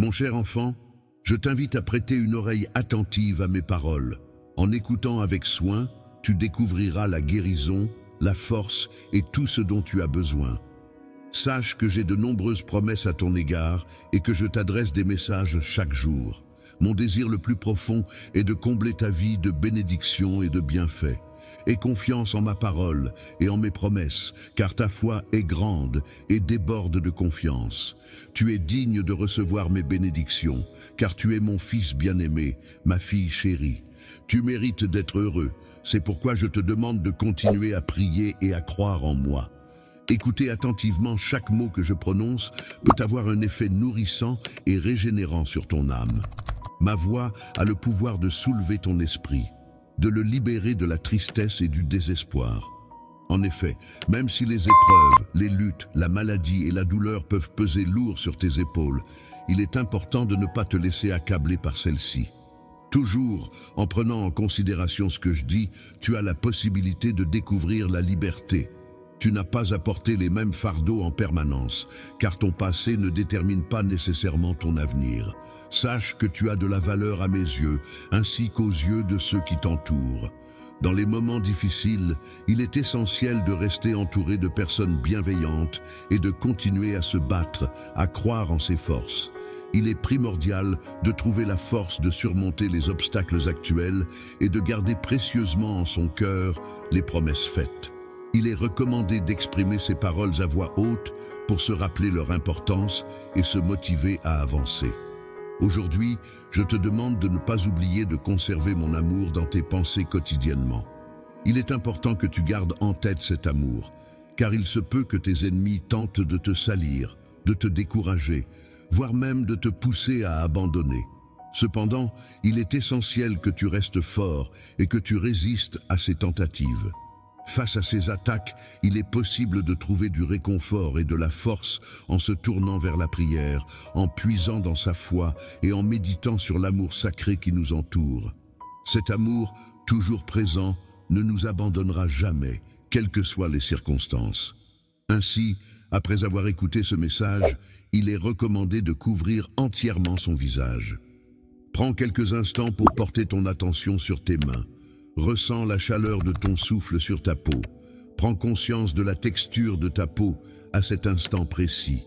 Mon cher enfant, je t'invite à prêter une oreille attentive à mes paroles. En écoutant avec soin, tu découvriras la guérison, la force et tout ce dont tu as besoin. Sache que j'ai de nombreuses promesses à ton égard et que je t'adresse des messages chaque jour. Mon désir le plus profond est de combler ta vie de bénédictions et de bienfaits. Aie confiance en ma parole et en mes promesses, car ta foi est grande et déborde de confiance. Tu es digne de recevoir mes bénédictions, car tu es mon fils bien-aimé, ma fille chérie. Tu mérites d'être heureux, c'est pourquoi je te demande de continuer à prier et à croire en moi. Écouter attentivement chaque mot que je prononce peut avoir un effet nourrissant et régénérant sur ton âme. Ma voix a le pouvoir de soulever ton esprit, de le libérer de la tristesse et du désespoir. En effet, même si les épreuves, les luttes, la maladie et la douleur peuvent peser lourd sur tes épaules, il est important de ne pas te laisser accabler par celles-ci. Toujours, en prenant en considération ce que je dis, tu as la possibilité de découvrir la liberté. Tu n'as pas à porter les mêmes fardeaux en permanence, car ton passé ne détermine pas nécessairement ton avenir. Sache que tu as de la valeur à mes yeux, ainsi qu'aux yeux de ceux qui t'entourent. Dans les moments difficiles, il est essentiel de rester entouré de personnes bienveillantes et de continuer à se battre, à croire en ses forces. Il est primordial de trouver la force de surmonter les obstacles actuels et de garder précieusement en son cœur les promesses faites. Il est recommandé d'exprimer ces paroles à voix haute pour se rappeler leur importance et se motiver à avancer. Aujourd'hui, je te demande de ne pas oublier de conserver mon amour dans tes pensées quotidiennement. Il est important que tu gardes en tête cet amour, car il se peut que tes ennemis tentent de te salir, de te décourager, voire même de te pousser à abandonner. Cependant, il est essentiel que tu restes fort et que tu résistes à ces tentatives. Face à ces attaques, il est possible de trouver du réconfort et de la force en se tournant vers la prière, en puisant dans sa foi et en méditant sur l'amour sacré qui nous entoure. Cet amour, toujours présent, ne nous abandonnera jamais, quelles que soient les circonstances. Ainsi, après avoir écouté ce message, il est recommandé de couvrir entièrement son visage. Prends quelques instants pour porter ton attention sur tes mains. Ressens la chaleur de ton souffle sur ta peau. Prends conscience de la texture de ta peau à cet instant précis.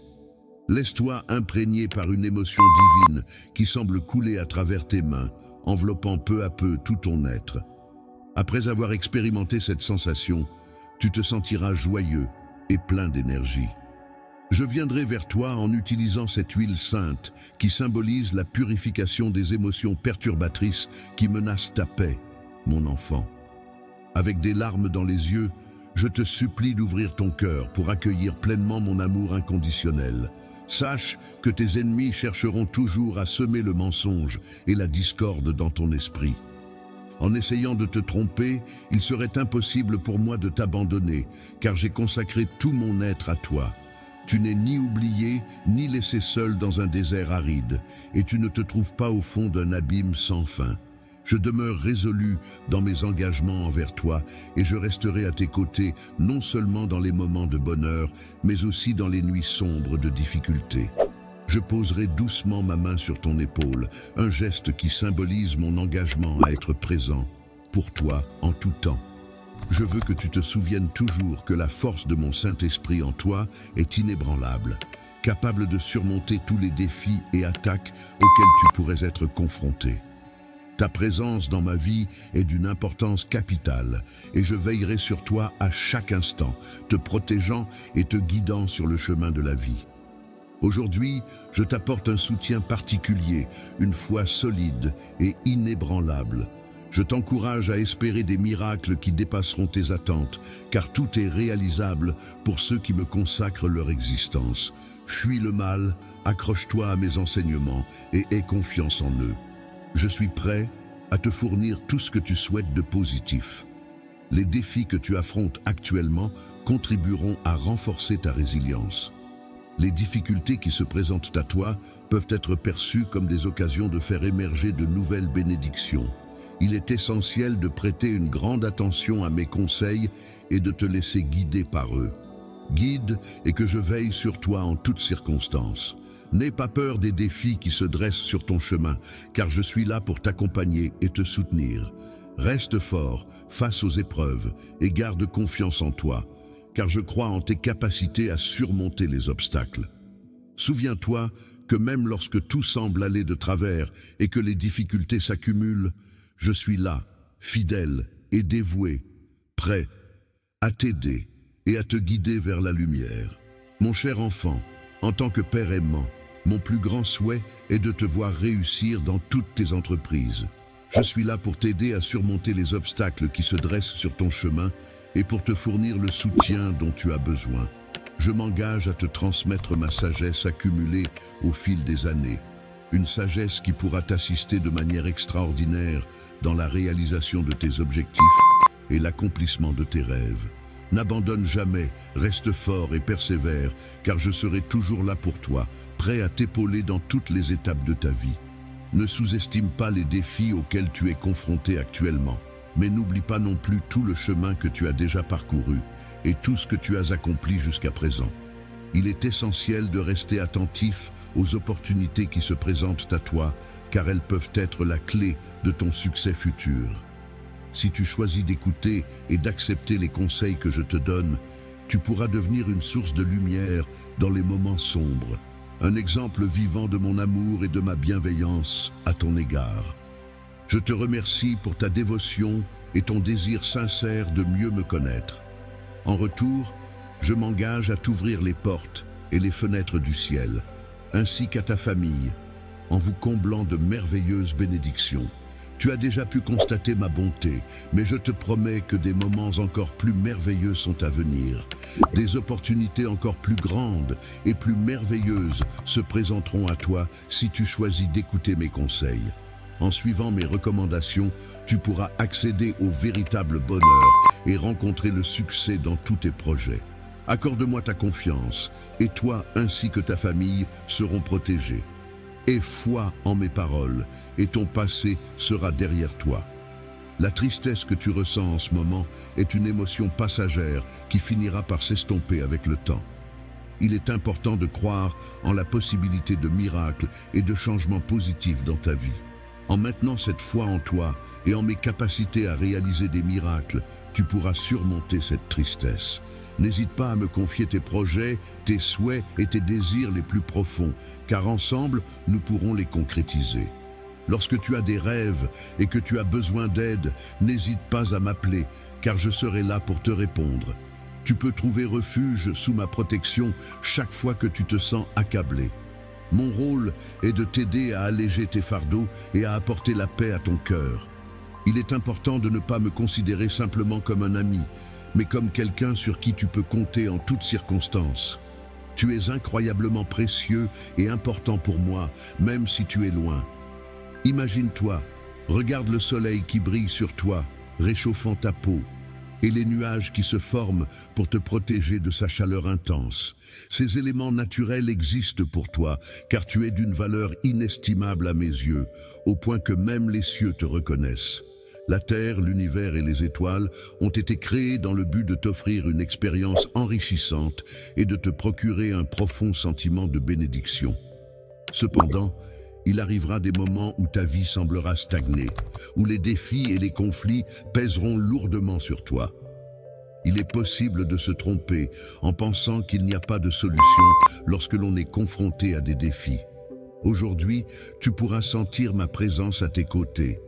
Laisse-toi imprégner par une émotion divine qui semble couler à travers tes mains, enveloppant peu à peu tout ton être. Après avoir expérimenté cette sensation, tu te sentiras joyeux et plein d'énergie. Je viendrai vers toi en utilisant cette huile sainte qui symbolise la purification des émotions perturbatrices qui menacent ta paix, mon enfant. Avec des larmes dans les yeux, je te supplie d'ouvrir ton cœur pour accueillir pleinement mon amour inconditionnel. Sache que tes ennemis chercheront toujours à semer le mensonge et la discorde dans ton esprit. En essayant de te tromper, il serait impossible pour moi de t'abandonner, car j'ai consacré tout mon être à toi. Tu n'es ni oublié, ni laissé seul dans un désert aride, et tu ne te trouves pas au fond d'un abîme sans fin. Je demeure résolu dans mes engagements envers toi et je resterai à tes côtés non seulement dans les moments de bonheur, mais aussi dans les nuits sombres de difficulté. Je poserai doucement ma main sur ton épaule, un geste qui symbolise mon engagement à être présent pour toi en tout temps. Je veux que tu te souviennes toujours que la force de mon Saint-Esprit en toi est inébranlable, capable de surmonter tous les défis et attaques auxquels tu pourrais être confronté. Ta présence dans ma vie est d'une importance capitale et je veillerai sur toi à chaque instant, te protégeant et te guidant sur le chemin de la vie. Aujourd'hui, je t'apporte un soutien particulier, une foi solide et inébranlable. Je t'encourage à espérer des miracles qui dépasseront tes attentes, car tout est réalisable pour ceux qui me consacrent leur existence. Fuis le mal, accroche-toi à mes enseignements et aie confiance en eux. Je suis prêt à te fournir tout ce que tu souhaites de positif. Les défis que tu affrontes actuellement contribueront à renforcer ta résilience. Les difficultés qui se présentent à toi peuvent être perçues comme des occasions de faire émerger de nouvelles bénédictions. Il est essentiel de prêter une grande attention à mes conseils et de te laisser guider par eux. Guide et que je veille sur toi en toutes circonstances. N'aie pas peur des défis qui se dressent sur ton chemin, car je suis là pour t'accompagner et te soutenir. Reste fort face aux épreuves et garde confiance en toi, car je crois en tes capacités à surmonter les obstacles. Souviens-toi que même lorsque tout semble aller de travers et que les difficultés s'accumulent, je suis là, fidèle et dévoué, prêt à t'aider et à te guider vers la lumière. Mon cher enfant, en tant que père aimant, mon plus grand souhait est de te voir réussir dans toutes tes entreprises. Je suis là pour t'aider à surmonter les obstacles qui se dressent sur ton chemin et pour te fournir le soutien dont tu as besoin. Je m'engage à te transmettre ma sagesse accumulée au fil des années. Une sagesse qui pourra t'assister de manière extraordinaire dans la réalisation de tes objectifs et l'accomplissement de tes rêves. N'abandonne jamais, reste fort et persévère, car je serai toujours là pour toi, prêt à t'épauler dans toutes les étapes de ta vie. Ne sous-estime pas les défis auxquels tu es confronté actuellement, mais n'oublie pas non plus tout le chemin que tu as déjà parcouru et tout ce que tu as accompli jusqu'à présent. Il est essentiel de rester attentif aux opportunités qui se présentent à toi, car elles peuvent être la clé de ton succès futur. Si tu choisis d'écouter et d'accepter les conseils que je te donne, tu pourras devenir une source de lumière dans les moments sombres, un exemple vivant de mon amour et de ma bienveillance à ton égard. Je te remercie pour ta dévotion et ton désir sincère de mieux me connaître. En retour, je m'engage à t'ouvrir les portes et les fenêtres du ciel, ainsi qu'à ta famille, en vous comblant de merveilleuses bénédictions. Tu as déjà pu constater ma bonté, mais je te promets que des moments encore plus merveilleux sont à venir. Des opportunités encore plus grandes et plus merveilleuses se présenteront à toi si tu choisis d'écouter mes conseils. En suivant mes recommandations, tu pourras accéder au véritable bonheur et rencontrer le succès dans tous tes projets. Accorde-moi ta confiance, et toi ainsi que ta famille seront protégés. Aie foi en mes paroles, et ton passé sera derrière toi. La tristesse que tu ressens en ce moment est une émotion passagère qui finira par s'estomper avec le temps. Il est important de croire en la possibilité de miracles et de changements positifs dans ta vie. En maintenant cette foi en toi et en mes capacités à réaliser des miracles, tu pourras surmonter cette tristesse. N'hésite pas à me confier tes projets, tes souhaits et tes désirs les plus profonds, car ensemble, nous pourrons les concrétiser. Lorsque tu as des rêves et que tu as besoin d'aide, n'hésite pas à m'appeler, car je serai là pour te répondre. Tu peux trouver refuge sous ma protection chaque fois que tu te sens accablé. Mon rôle est de t'aider à alléger tes fardeaux et à apporter la paix à ton cœur. Il est important de ne pas me considérer simplement comme un ami, mais comme quelqu'un sur qui tu peux compter en toutes circonstances. Tu es incroyablement précieux et important pour moi, même si tu es loin. Imagine-toi, regarde le soleil qui brille sur toi, réchauffant ta peau, et les nuages qui se forment pour te protéger de sa chaleur intense. Ces éléments naturels existent pour toi, car tu es d'une valeur inestimable à mes yeux, au point que même les cieux te reconnaissent. La Terre, l'univers et les étoiles ont été créés dans le but de t'offrir une expérience enrichissante et de te procurer un profond sentiment de bénédiction. Cependant, il arrivera des moments où ta vie semblera stagner, où les défis et les conflits pèseront lourdement sur toi. Il est possible de se tromper en pensant qu'il n'y a pas de solution lorsque l'on est confronté à des défis. Aujourd'hui, tu pourras sentir ma présence à tes côtés.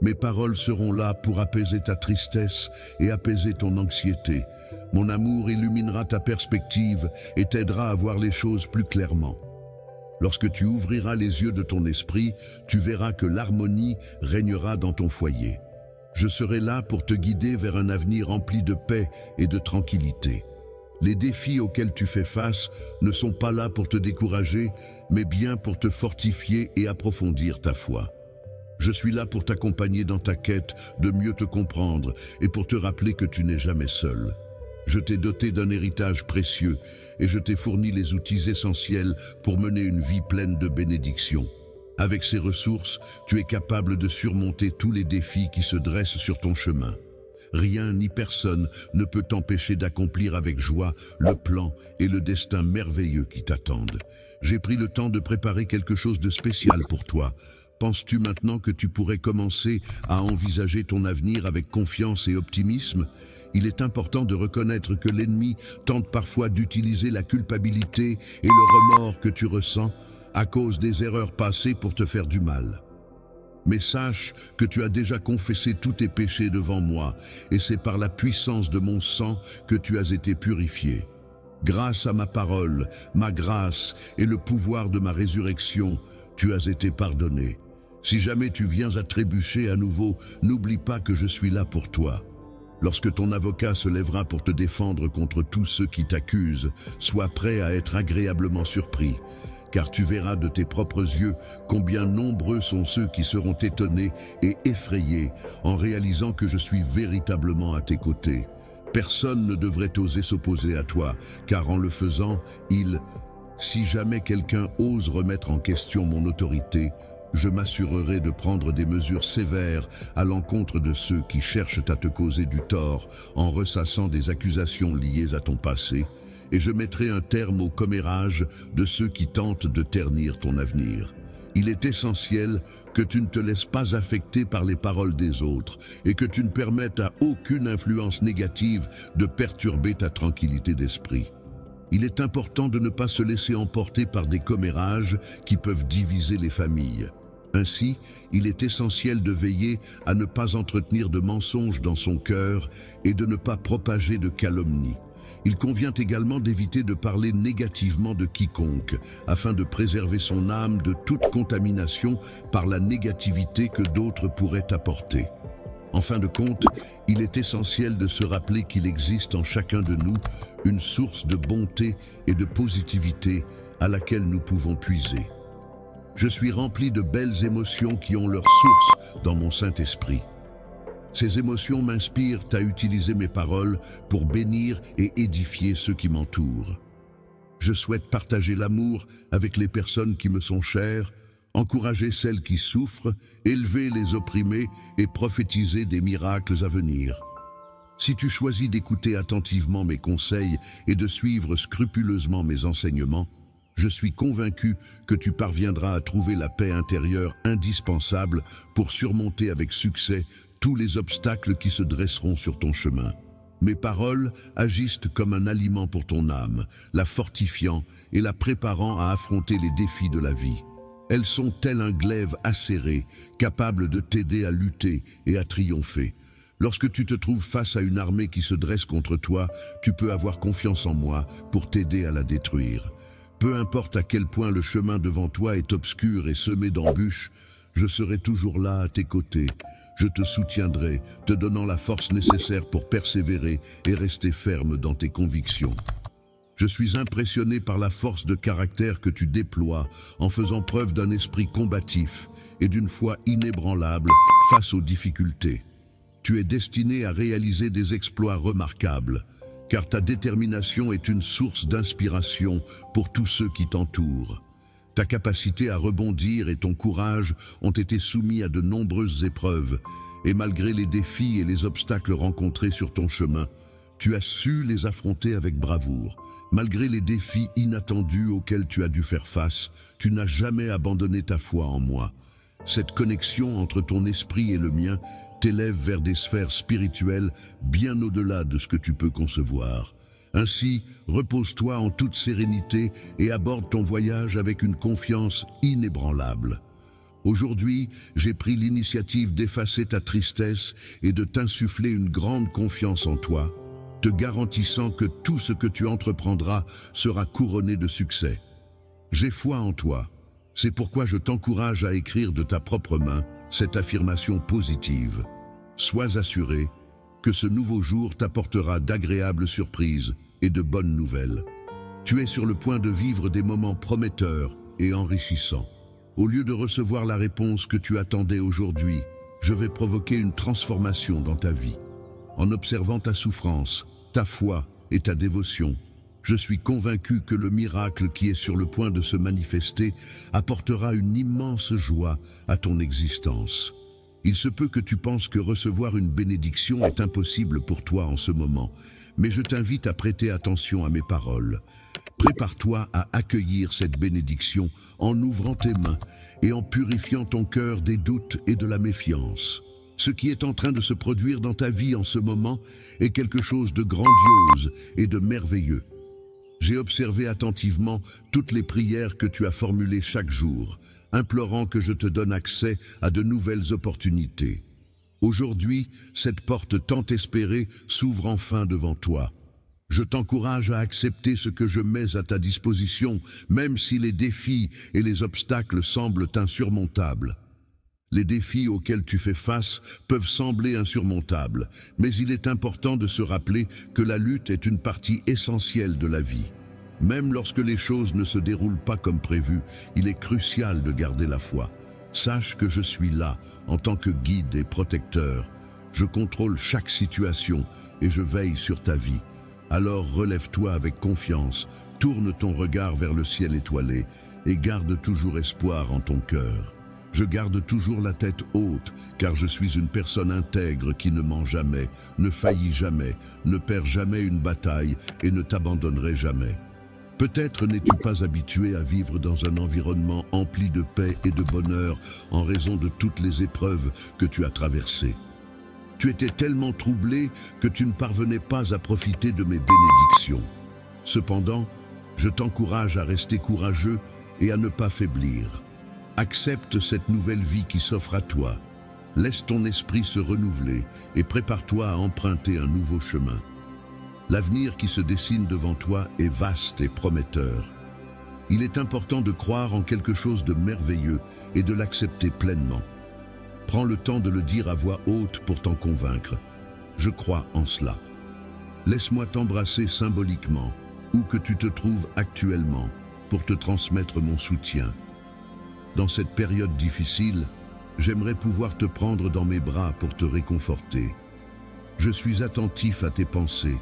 Mes paroles seront là pour apaiser ta tristesse et apaiser ton anxiété. Mon amour illuminera ta perspective et t'aidera à voir les choses plus clairement. Lorsque tu ouvriras les yeux de ton esprit, tu verras que l'harmonie régnera dans ton foyer. Je serai là pour te guider vers un avenir rempli de paix et de tranquillité. Les défis auxquels tu fais face ne sont pas là pour te décourager, mais bien pour te fortifier et approfondir ta foi. Je suis là pour t'accompagner dans ta quête de mieux te comprendre et pour te rappeler que tu n'es jamais seul. Je t'ai doté d'un héritage précieux et je t'ai fourni les outils essentiels pour mener une vie pleine de bénédictions. Avec ces ressources, tu es capable de surmonter tous les défis qui se dressent sur ton chemin. Rien ni personne ne peut t'empêcher d'accomplir avec joie le plan et le destin merveilleux qui t'attendent. J'ai pris le temps de préparer quelque chose de spécial pour toi. Penses-tu maintenant que tu pourrais commencer à envisager ton avenir avec confiance et optimisme? Il est important de reconnaître que l'ennemi tente parfois d'utiliser la culpabilité et le remords que tu ressens à cause des erreurs passées pour te faire du mal. Mais sache que tu as déjà confessé tous tes péchés devant moi, et c'est par la puissance de mon sang que tu as été purifié. Grâce à ma parole, ma grâce et le pouvoir de ma résurrection, tu as été pardonné. Si jamais tu viens à trébucher à nouveau, n'oublie pas que je suis là pour toi. Lorsque ton avocat se lèvera pour te défendre contre tous ceux qui t'accusent, sois prêt à être agréablement surpris. Car tu verras de tes propres yeux combien nombreux sont ceux qui seront étonnés et effrayés en réalisant que je suis véritablement à tes côtés. Personne ne devrait oser s'opposer à toi, car en le faisant, si jamais quelqu'un ose remettre en question mon autorité, je m'assurerai de prendre des mesures sévères à l'encontre de ceux qui cherchent à te causer du tort en ressassant des accusations liées à ton passé, et je mettrai un terme au commérage de ceux qui tentent de ternir ton avenir. Il est essentiel que tu ne te laisses pas affecter par les paroles des autres et que tu ne permettes à aucune influence négative de perturber ta tranquillité d'esprit. Il est important de ne pas se laisser emporter par des commérages qui peuvent diviser les familles. Ainsi, il est essentiel de veiller à ne pas entretenir de mensonges dans son cœur et de ne pas propager de calomnies. Il convient également d'éviter de parler négativement de quiconque, afin de préserver son âme de toute contamination par la négativité que d'autres pourraient apporter. En fin de compte, il est essentiel de se rappeler qu'il existe en chacun de nous une source de bonté et de positivité à laquelle nous pouvons puiser. Je suis rempli de belles émotions qui ont leur source dans mon Saint-Esprit. Ces émotions m'inspirent à utiliser mes paroles pour bénir et édifier ceux qui m'entourent. Je souhaite partager l'amour avec les personnes qui me sont chères, encourager celles qui souffrent, élever les opprimés et prophétiser des miracles à venir. Si tu choisis d'écouter attentivement mes conseils et de suivre scrupuleusement mes enseignements, je suis convaincu que tu parviendras à trouver la paix intérieure indispensable pour surmonter avec succès tous les obstacles qui se dresseront sur ton chemin. Mes paroles agissent comme un aliment pour ton âme, la fortifiant et la préparant à affronter les défis de la vie. Elles sont tel un glaive acéré, capable de t'aider à lutter et à triompher. Lorsque tu te trouves face à une armée qui se dresse contre toi, tu peux avoir confiance en moi pour t'aider à la détruire. Peu importe à quel point le chemin devant toi est obscur et semé d'embûches, je serai toujours là à tes côtés. Je te soutiendrai, te donnant la force nécessaire pour persévérer et rester ferme dans tes convictions. Je suis impressionné par la force de caractère que tu déploies en faisant preuve d'un esprit combatif et d'une foi inébranlable face aux difficultés. Tu es destiné à réaliser des exploits remarquables, car ta détermination est une source d'inspiration pour tous ceux qui t'entourent. Ta capacité à rebondir et ton courage ont été soumis à de nombreuses épreuves, et malgré les défis et les obstacles rencontrés sur ton chemin, tu as su les affronter avec bravoure. Malgré les défis inattendus auxquels tu as dû faire face, tu n'as jamais abandonné ta foi en moi. Cette connexion entre ton esprit et le mien t'élève vers des sphères spirituelles bien au-delà de ce que tu peux concevoir. Ainsi, repose-toi en toute sérénité et aborde ton voyage avec une confiance inébranlable. Aujourd'hui, j'ai pris l'initiative d'effacer ta tristesse et de t'insuffler une grande confiance en toi, te garantissant que tout ce que tu entreprendras sera couronné de succès. J'ai foi en toi. C'est pourquoi je t'encourage à écrire de ta propre main cette affirmation positive. Sois assuré que ce nouveau jour t'apportera d'agréables surprises et de bonnes nouvelles. Tu es sur le point de vivre des moments prometteurs et enrichissants. Au lieu de recevoir la réponse que tu attendais aujourd'hui, je vais provoquer une transformation dans ta vie. En observant ta souffrance, ta foi et ta dévotion, je suis convaincu que le miracle qui est sur le point de se manifester apportera une immense joie à ton existence. Il se peut que tu penses que recevoir une bénédiction est impossible pour toi en ce moment, mais je t'invite à prêter attention à mes paroles. Prépare-toi à accueillir cette bénédiction en ouvrant tes mains et en purifiant ton cœur des doutes et de la méfiance. Ce qui est en train de se produire dans ta vie en ce moment est quelque chose de grandiose et de merveilleux. J'ai observé attentivement toutes les prières que tu as formulées chaque jour, implorant que je te donne accès à de nouvelles opportunités. Aujourd'hui, cette porte tant espérée s'ouvre enfin devant toi. Je t'encourage à accepter ce que je mets à ta disposition, même si les défis et les obstacles semblent insurmontables. Les défis auxquels tu fais face peuvent sembler insurmontables, mais il est important de se rappeler que la lutte est une partie essentielle de la vie. Même lorsque les choses ne se déroulent pas comme prévu, il est crucial de garder la foi. Sache que je suis là en tant que guide et protecteur. Je contrôle chaque situation et je veille sur ta vie. Alors relève-toi avec confiance, tourne ton regard vers le ciel étoilé et garde toujours espoir en ton cœur. Je garde toujours la tête haute, car je suis une personne intègre qui ne ment jamais, ne faillit jamais, ne perd jamais une bataille et ne t'abandonnerai jamais. Peut-être n'es-tu pas habitué à vivre dans un environnement empli de paix et de bonheur en raison de toutes les épreuves que tu as traversées. Tu étais tellement troublé que tu ne parvenais pas à profiter de mes bénédictions. Cependant, je t'encourage à rester courageux et à ne pas faiblir. Accepte cette nouvelle vie qui s'offre à toi. Laisse ton esprit se renouveler et prépare-toi à emprunter un nouveau chemin. L'avenir qui se dessine devant toi est vaste et prometteur. Il est important de croire en quelque chose de merveilleux et de l'accepter pleinement. Prends le temps de le dire à voix haute pour t'en convaincre. Je crois en cela. Laisse-moi t'embrasser symboliquement, où que tu te trouves actuellement, pour te transmettre mon soutien. Dans cette période difficile, j'aimerais pouvoir te prendre dans mes bras pour te réconforter. Je suis attentif à tes pensées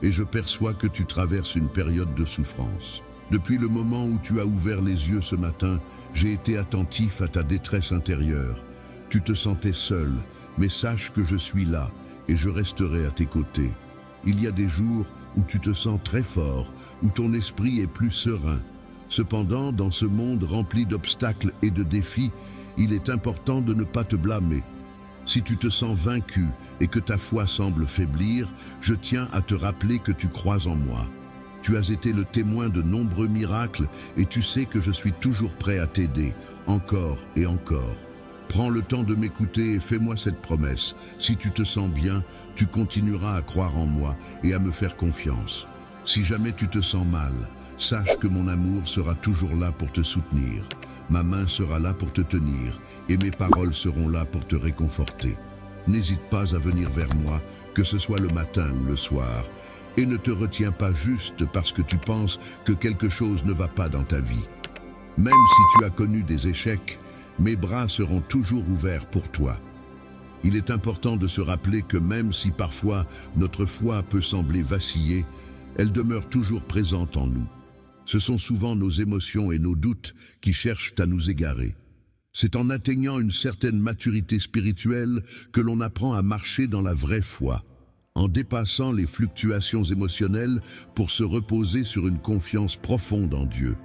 et je perçois que tu traverses une période de souffrance. Depuis le moment où tu as ouvert les yeux ce matin, j'ai été attentif à ta détresse intérieure. Tu te sentais seul, mais sache que je suis là et je resterai à tes côtés. Il y a des jours où tu te sens très fort, où ton esprit est plus serein. Cependant, dans ce monde rempli d'obstacles et de défis, il est important de ne pas te blâmer. Si tu te sens vaincu et que ta foi semble faiblir, je tiens à te rappeler que tu crois en moi. Tu as été le témoin de nombreux miracles et tu sais que je suis toujours prêt à t'aider, encore et encore. Prends le temps de m'écouter et fais-moi cette promesse. Si tu te sens bien, tu continueras à croire en moi et à me faire confiance. Si jamais tu te sens mal, sache que mon amour sera toujours là pour te soutenir. Ma main sera là pour te tenir et mes paroles seront là pour te réconforter. N'hésite pas à venir vers moi, que ce soit le matin ou le soir, et ne te retiens pas juste parce que tu penses que quelque chose ne va pas dans ta vie. Même si tu as connu des échecs, mes bras seront toujours ouverts pour toi. Il est important de se rappeler que même si parfois notre foi peut sembler vaciller, elle demeure toujours présente en nous. Ce sont souvent nos émotions et nos doutes qui cherchent à nous égarer. C'est en atteignant une certaine maturité spirituelle que l'on apprend à marcher dans la vraie foi, en dépassant les fluctuations émotionnelles pour se reposer sur une confiance profonde en Dieu.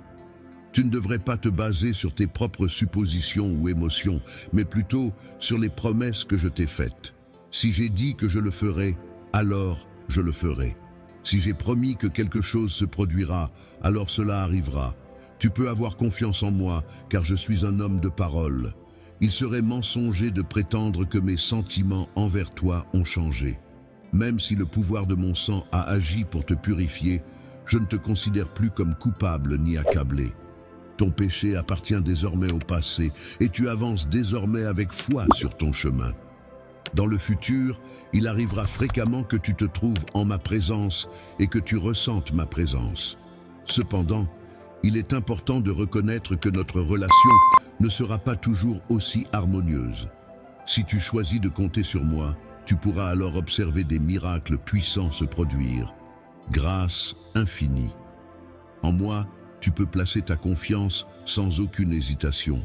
Tu ne devrais pas te baser sur tes propres suppositions ou émotions, mais plutôt sur les promesses que je t'ai faites. Si j'ai dit que je le ferai, alors je le ferai. Si j'ai promis que quelque chose se produira, alors cela arrivera. Tu peux avoir confiance en moi, car je suis un homme de parole. Il serait mensonger de prétendre que mes sentiments envers toi ont changé. Même si le pouvoir de mon sang a agi pour te purifier, je ne te considère plus comme coupable ni accablé. Ton péché appartient désormais au passé et tu avances désormais avec foi sur ton chemin. Dans le futur, il arrivera fréquemment que tu te trouves en ma présence et que tu ressentes ma présence. Cependant, il est important de reconnaître que notre relation ne sera pas toujours aussi harmonieuse. Si tu choisis de compter sur moi, tu pourras alors observer des miracles puissants se produire. Grâce infinie. En moi, tu peux placer ta confiance sans aucune hésitation,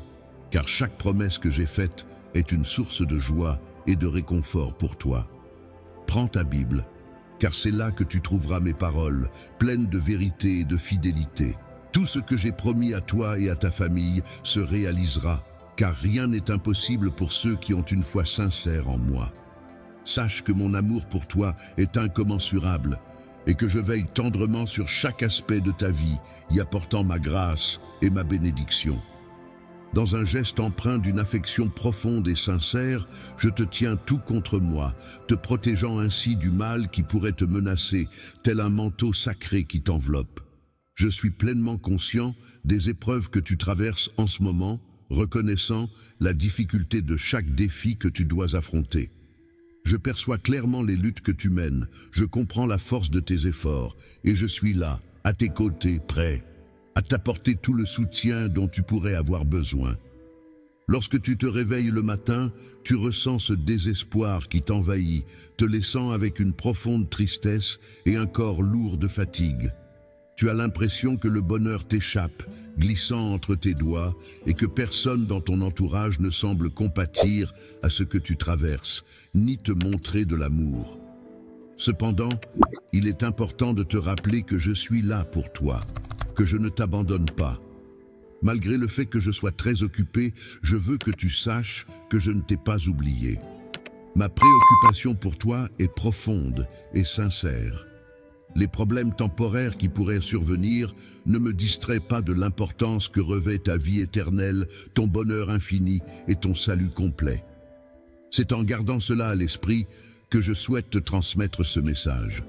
car chaque promesse que j'ai faite est une source de joie et de réconfort pour toi. Prends ta Bible, car c'est là que tu trouveras mes paroles, pleines de vérité et de fidélité. Tout ce que j'ai promis à toi et à ta famille se réalisera, car rien n'est impossible pour ceux qui ont une foi sincère en moi. Sache que mon amour pour toi est incommensurable et que je veille tendrement sur chaque aspect de ta vie, y apportant ma grâce et ma bénédiction. Dans un geste empreint d'une affection profonde et sincère, je te tiens tout contre moi, te protégeant ainsi du mal qui pourrait te menacer, tel un manteau sacré qui t'enveloppe. Je suis pleinement conscient des épreuves que tu traverses en ce moment, reconnaissant la difficulté de chaque défi que tu dois affronter. Je perçois clairement les luttes que tu mènes, je comprends la force de tes efforts, et je suis là, à tes côtés, prêt à t'apporter tout le soutien dont tu pourrais avoir besoin. Lorsque tu te réveilles le matin, tu ressens ce désespoir qui t'envahit, te laissant avec une profonde tristesse et un corps lourd de fatigue. Tu as l'impression que le bonheur t'échappe, glissant entre tes doigts, et que personne dans ton entourage ne semble compatir à ce que tu traverses, ni te montrer de l'amour. Cependant, il est important de te rappeler que je suis là pour toi, que je ne t'abandonne pas. Malgré le fait que je sois très occupé, je veux que tu saches que je ne t'ai pas oublié. Ma préoccupation pour toi est profonde et sincère. Les problèmes temporaires qui pourraient survenir ne me distraient pas de l'importance que revêt ta vie éternelle, ton bonheur infini et ton salut complet. C'est en gardant cela à l'esprit que je souhaite te transmettre ce message.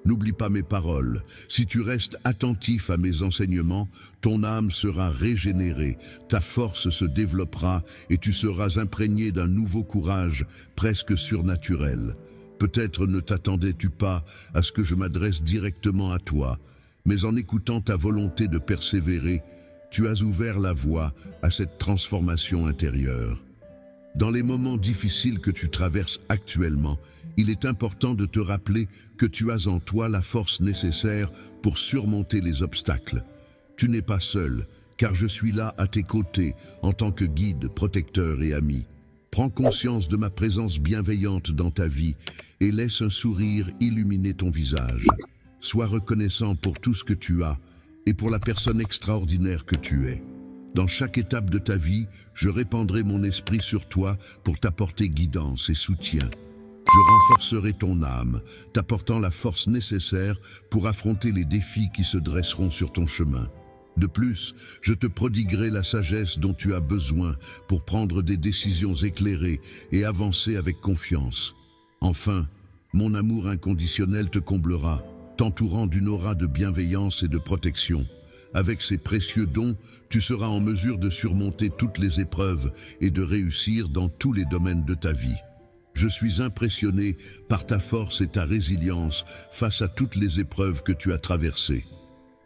N'oublie pas mes paroles. Si tu restes attentif à mes enseignements, ton âme sera régénérée, ta force se développera et tu seras imprégné d'un nouveau courage presque surnaturel. Peut-être ne t'attendais-tu pas à ce que je m'adresse directement à toi, mais en écoutant ta volonté de persévérer, tu as ouvert la voie à cette transformation intérieure. Dans les moments difficiles que tu traverses actuellement, il est important de te rappeler que tu as en toi la force nécessaire pour surmonter les obstacles. Tu n'es pas seul, car je suis là à tes côtés en tant que guide, protecteur et ami. Prends conscience de ma présence bienveillante dans ta vie et laisse un sourire illuminer ton visage. Sois reconnaissant pour tout ce que tu as et pour la personne extraordinaire que tu es. Dans chaque étape de ta vie, je répandrai mon esprit sur toi pour t'apporter guidance et soutien. Je renforcerai ton âme, t'apportant la force nécessaire pour affronter les défis qui se dresseront sur ton chemin. De plus, je te prodiguerai la sagesse dont tu as besoin pour prendre des décisions éclairées et avancer avec confiance. Enfin, mon amour inconditionnel te comblera, t'entourant d'une aura de bienveillance et de protection. Avec ces précieux dons, tu seras en mesure de surmonter toutes les épreuves et de réussir dans tous les domaines de ta vie. Je suis impressionné par ta force et ta résilience face à toutes les épreuves que tu as traversées.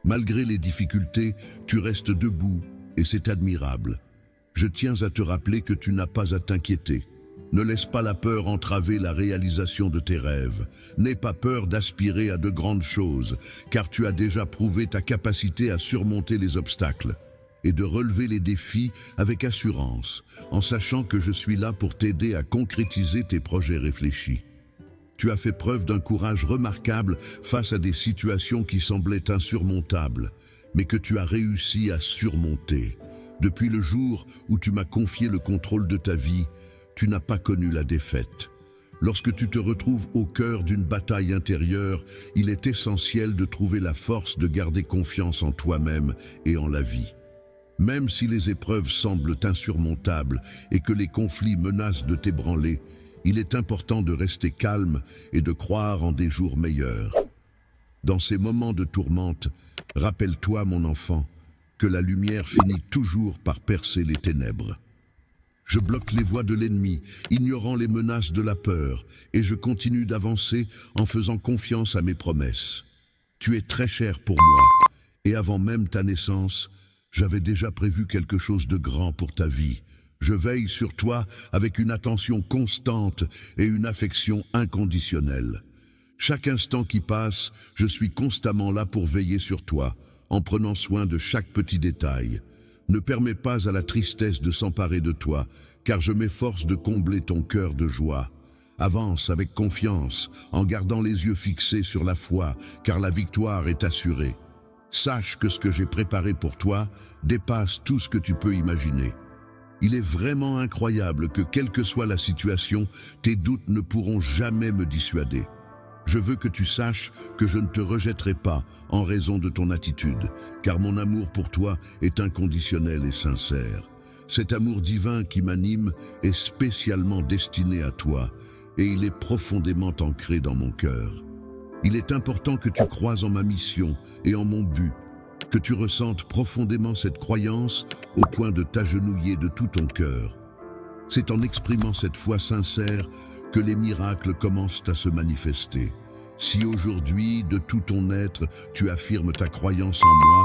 Malgré les difficultés, tu restes debout et c'est admirable. Je tiens à te rappeler que tu n'as pas à t'inquiéter. Ne laisse pas la peur entraver la réalisation de tes rêves. N'aie pas peur d'aspirer à de grandes choses, car tu as déjà prouvé ta capacité à surmonter les obstacles et de relever les défis avec assurance, en sachant que je suis là pour t'aider à concrétiser tes projets réfléchis. Tu as fait preuve d'un courage remarquable face à des situations qui semblaient insurmontables, mais que tu as réussi à surmonter. Depuis le jour où tu m'as confié le contrôle de ta vie, tu n'as pas connu la défaite. Lorsque tu te retrouves au cœur d'une bataille intérieure, il est essentiel de trouver la force de garder confiance en toi-même et en la vie. Même si les épreuves semblent insurmontables et que les conflits menacent de t'ébranler, il est important de rester calme et de croire en des jours meilleurs. Dans ces moments de tourmente, rappelle-toi, mon enfant, que la lumière finit toujours par percer les ténèbres. Je bloque les voies de l'ennemi, ignorant les menaces de la peur, et je continue d'avancer en faisant confiance à mes promesses. Tu es très cher pour moi, et avant même ta naissance, j'avais déjà prévu quelque chose de grand pour ta vie. Je veille sur toi avec une attention constante et une affection inconditionnelle. Chaque instant qui passe, je suis constamment là pour veiller sur toi, en prenant soin de chaque petit détail. Ne permets pas à la tristesse de s'emparer de toi, car je m'efforce de combler ton cœur de joie. Avance avec confiance, en gardant les yeux fixés sur la foi, car la victoire est assurée. Sache que ce que j'ai préparé pour toi dépasse tout ce que tu peux imaginer. Il est vraiment incroyable que, quelle que soit la situation, tes doutes ne pourront jamais me dissuader. Je veux que tu saches que je ne te rejetterai pas en raison de ton attitude, car mon amour pour toi est inconditionnel et sincère. Cet amour divin qui m'anime est spécialement destiné à toi, et il est profondément ancré dans mon cœur. Il est important que tu croies en ma mission et en mon but, que tu ressentes profondément cette croyance au point de t'agenouiller de tout ton cœur. C'est en exprimant cette foi sincère que les miracles commencent à se manifester. Si aujourd'hui, de tout ton être, tu affirmes ta croyance en moi,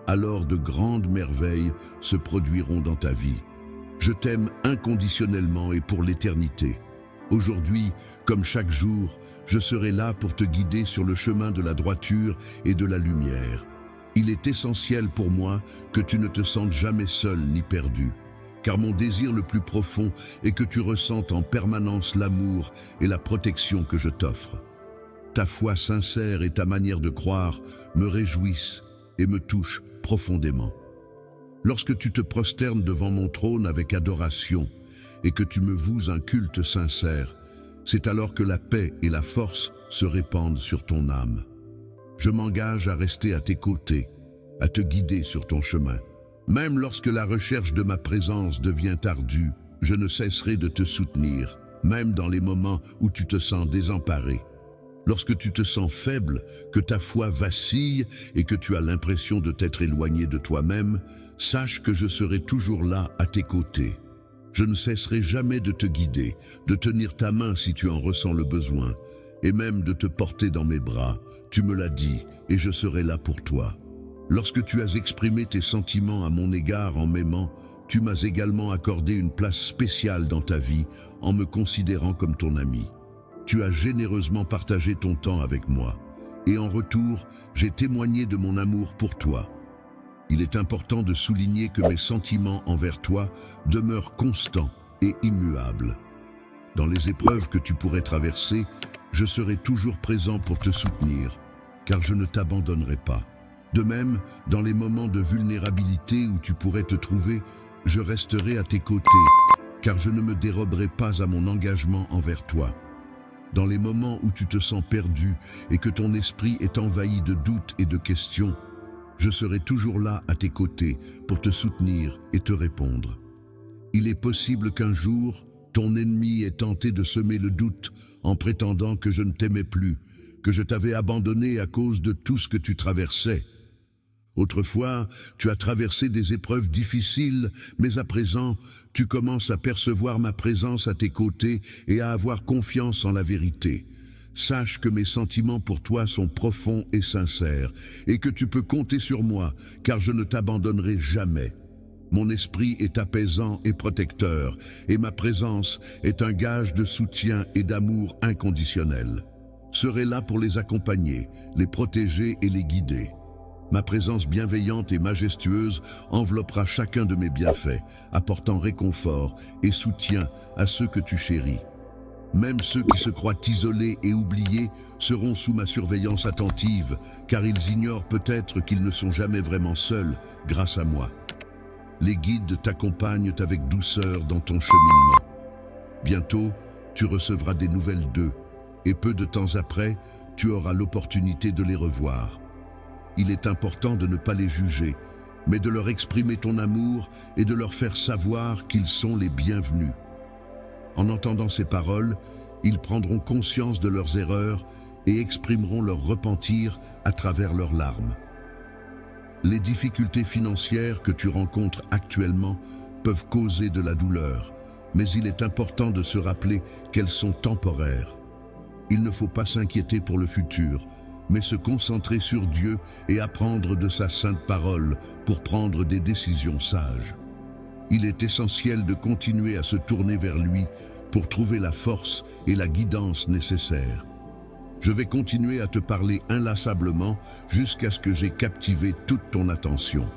alors de grandes merveilles se produiront dans ta vie. Je t'aime inconditionnellement et pour l'éternité. Aujourd'hui, comme chaque jour, je serai là pour te guider sur le chemin de la droiture et de la lumière. Il est essentiel pour moi que tu ne te sentes jamais seul ni perdu, car mon désir le plus profond est que tu ressentes en permanence l'amour et la protection que je t'offre. Ta foi sincère et ta manière de croire me réjouissent et me touchent profondément. Lorsque tu te prosternes devant mon trône avec adoration et que tu me voues un culte sincère, c'est alors que la paix et la force se répandent sur ton âme. Je m'engage à rester à tes côtés, à te guider sur ton chemin. Même lorsque la recherche de ma présence devient ardue, je ne cesserai de te soutenir, même dans les moments où tu te sens désemparé. Lorsque tu te sens faible, que ta foi vacille et que tu as l'impression de t'être éloigné de toi-même, sache que je serai toujours là à tes côtés. Je ne cesserai jamais de te guider, de tenir ta main si tu en ressens le besoin, et même de te porter dans mes bras. Tu me l'as dit, et je serai là pour toi. Lorsque tu as exprimé tes sentiments à mon égard en m'aimant, tu m'as également accordé une place spéciale dans ta vie en me considérant comme ton ami. Tu as généreusement partagé ton temps avec moi, et en retour, j'ai témoigné de mon amour pour toi. Il est important de souligner que mes sentiments envers toi demeurent constants et immuables. Dans les épreuves que tu pourrais traverser, je serai toujours présent pour te soutenir, car je ne t'abandonnerai pas. De même, dans les moments de vulnérabilité où tu pourrais te trouver, je resterai à tes côtés, car je ne me déroberai pas à mon engagement envers toi. Dans les moments où tu te sens perdu et que ton esprit est envahi de doutes et de questions, je serai toujours là à tes côtés pour te soutenir et te répondre. Il est possible qu'un jour, ton ennemi ait tenté de semer le doute en prétendant que je ne t'aimais plus, que je t'avais abandonné à cause de tout ce que tu traversais. Autrefois, tu as traversé des épreuves difficiles, mais à présent, tu commences à percevoir ma présence à tes côtés et à avoir confiance en la vérité. Sache que mes sentiments pour toi sont profonds et sincères, et que tu peux compter sur moi, car je ne t'abandonnerai jamais. Mon esprit est apaisant et protecteur, et ma présence est un gage de soutien et d'amour inconditionnel. Serai là pour les accompagner, les protéger et les guider. Ma présence bienveillante et majestueuse enveloppera chacun de mes bienfaits, apportant réconfort et soutien à ceux que tu chéris. Même ceux qui se croient isolés et oubliés seront sous ma surveillance attentive, car ils ignorent peut-être qu'ils ne sont jamais vraiment seuls grâce à moi. Les guides t'accompagnent avec douceur dans ton cheminement. Bientôt, tu recevras des nouvelles d'eux, et peu de temps après, tu auras l'opportunité de les revoir. Il est important de ne pas les juger, mais de leur exprimer ton amour et de leur faire savoir qu'ils sont les bienvenus. En entendant ces paroles, ils prendront conscience de leurs erreurs et exprimeront leur repentir à travers leurs larmes. Les difficultés financières que tu rencontres actuellement peuvent causer de la douleur, mais il est important de se rappeler qu'elles sont temporaires. Il ne faut pas s'inquiéter pour le futur, mais se concentrer sur Dieu et apprendre de sa sainte parole pour prendre des décisions sages. Il est essentiel de continuer à se tourner vers lui pour trouver la force et la guidance nécessaires. Je vais continuer à te parler inlassablement jusqu'à ce que j'ai captivé toute ton attention.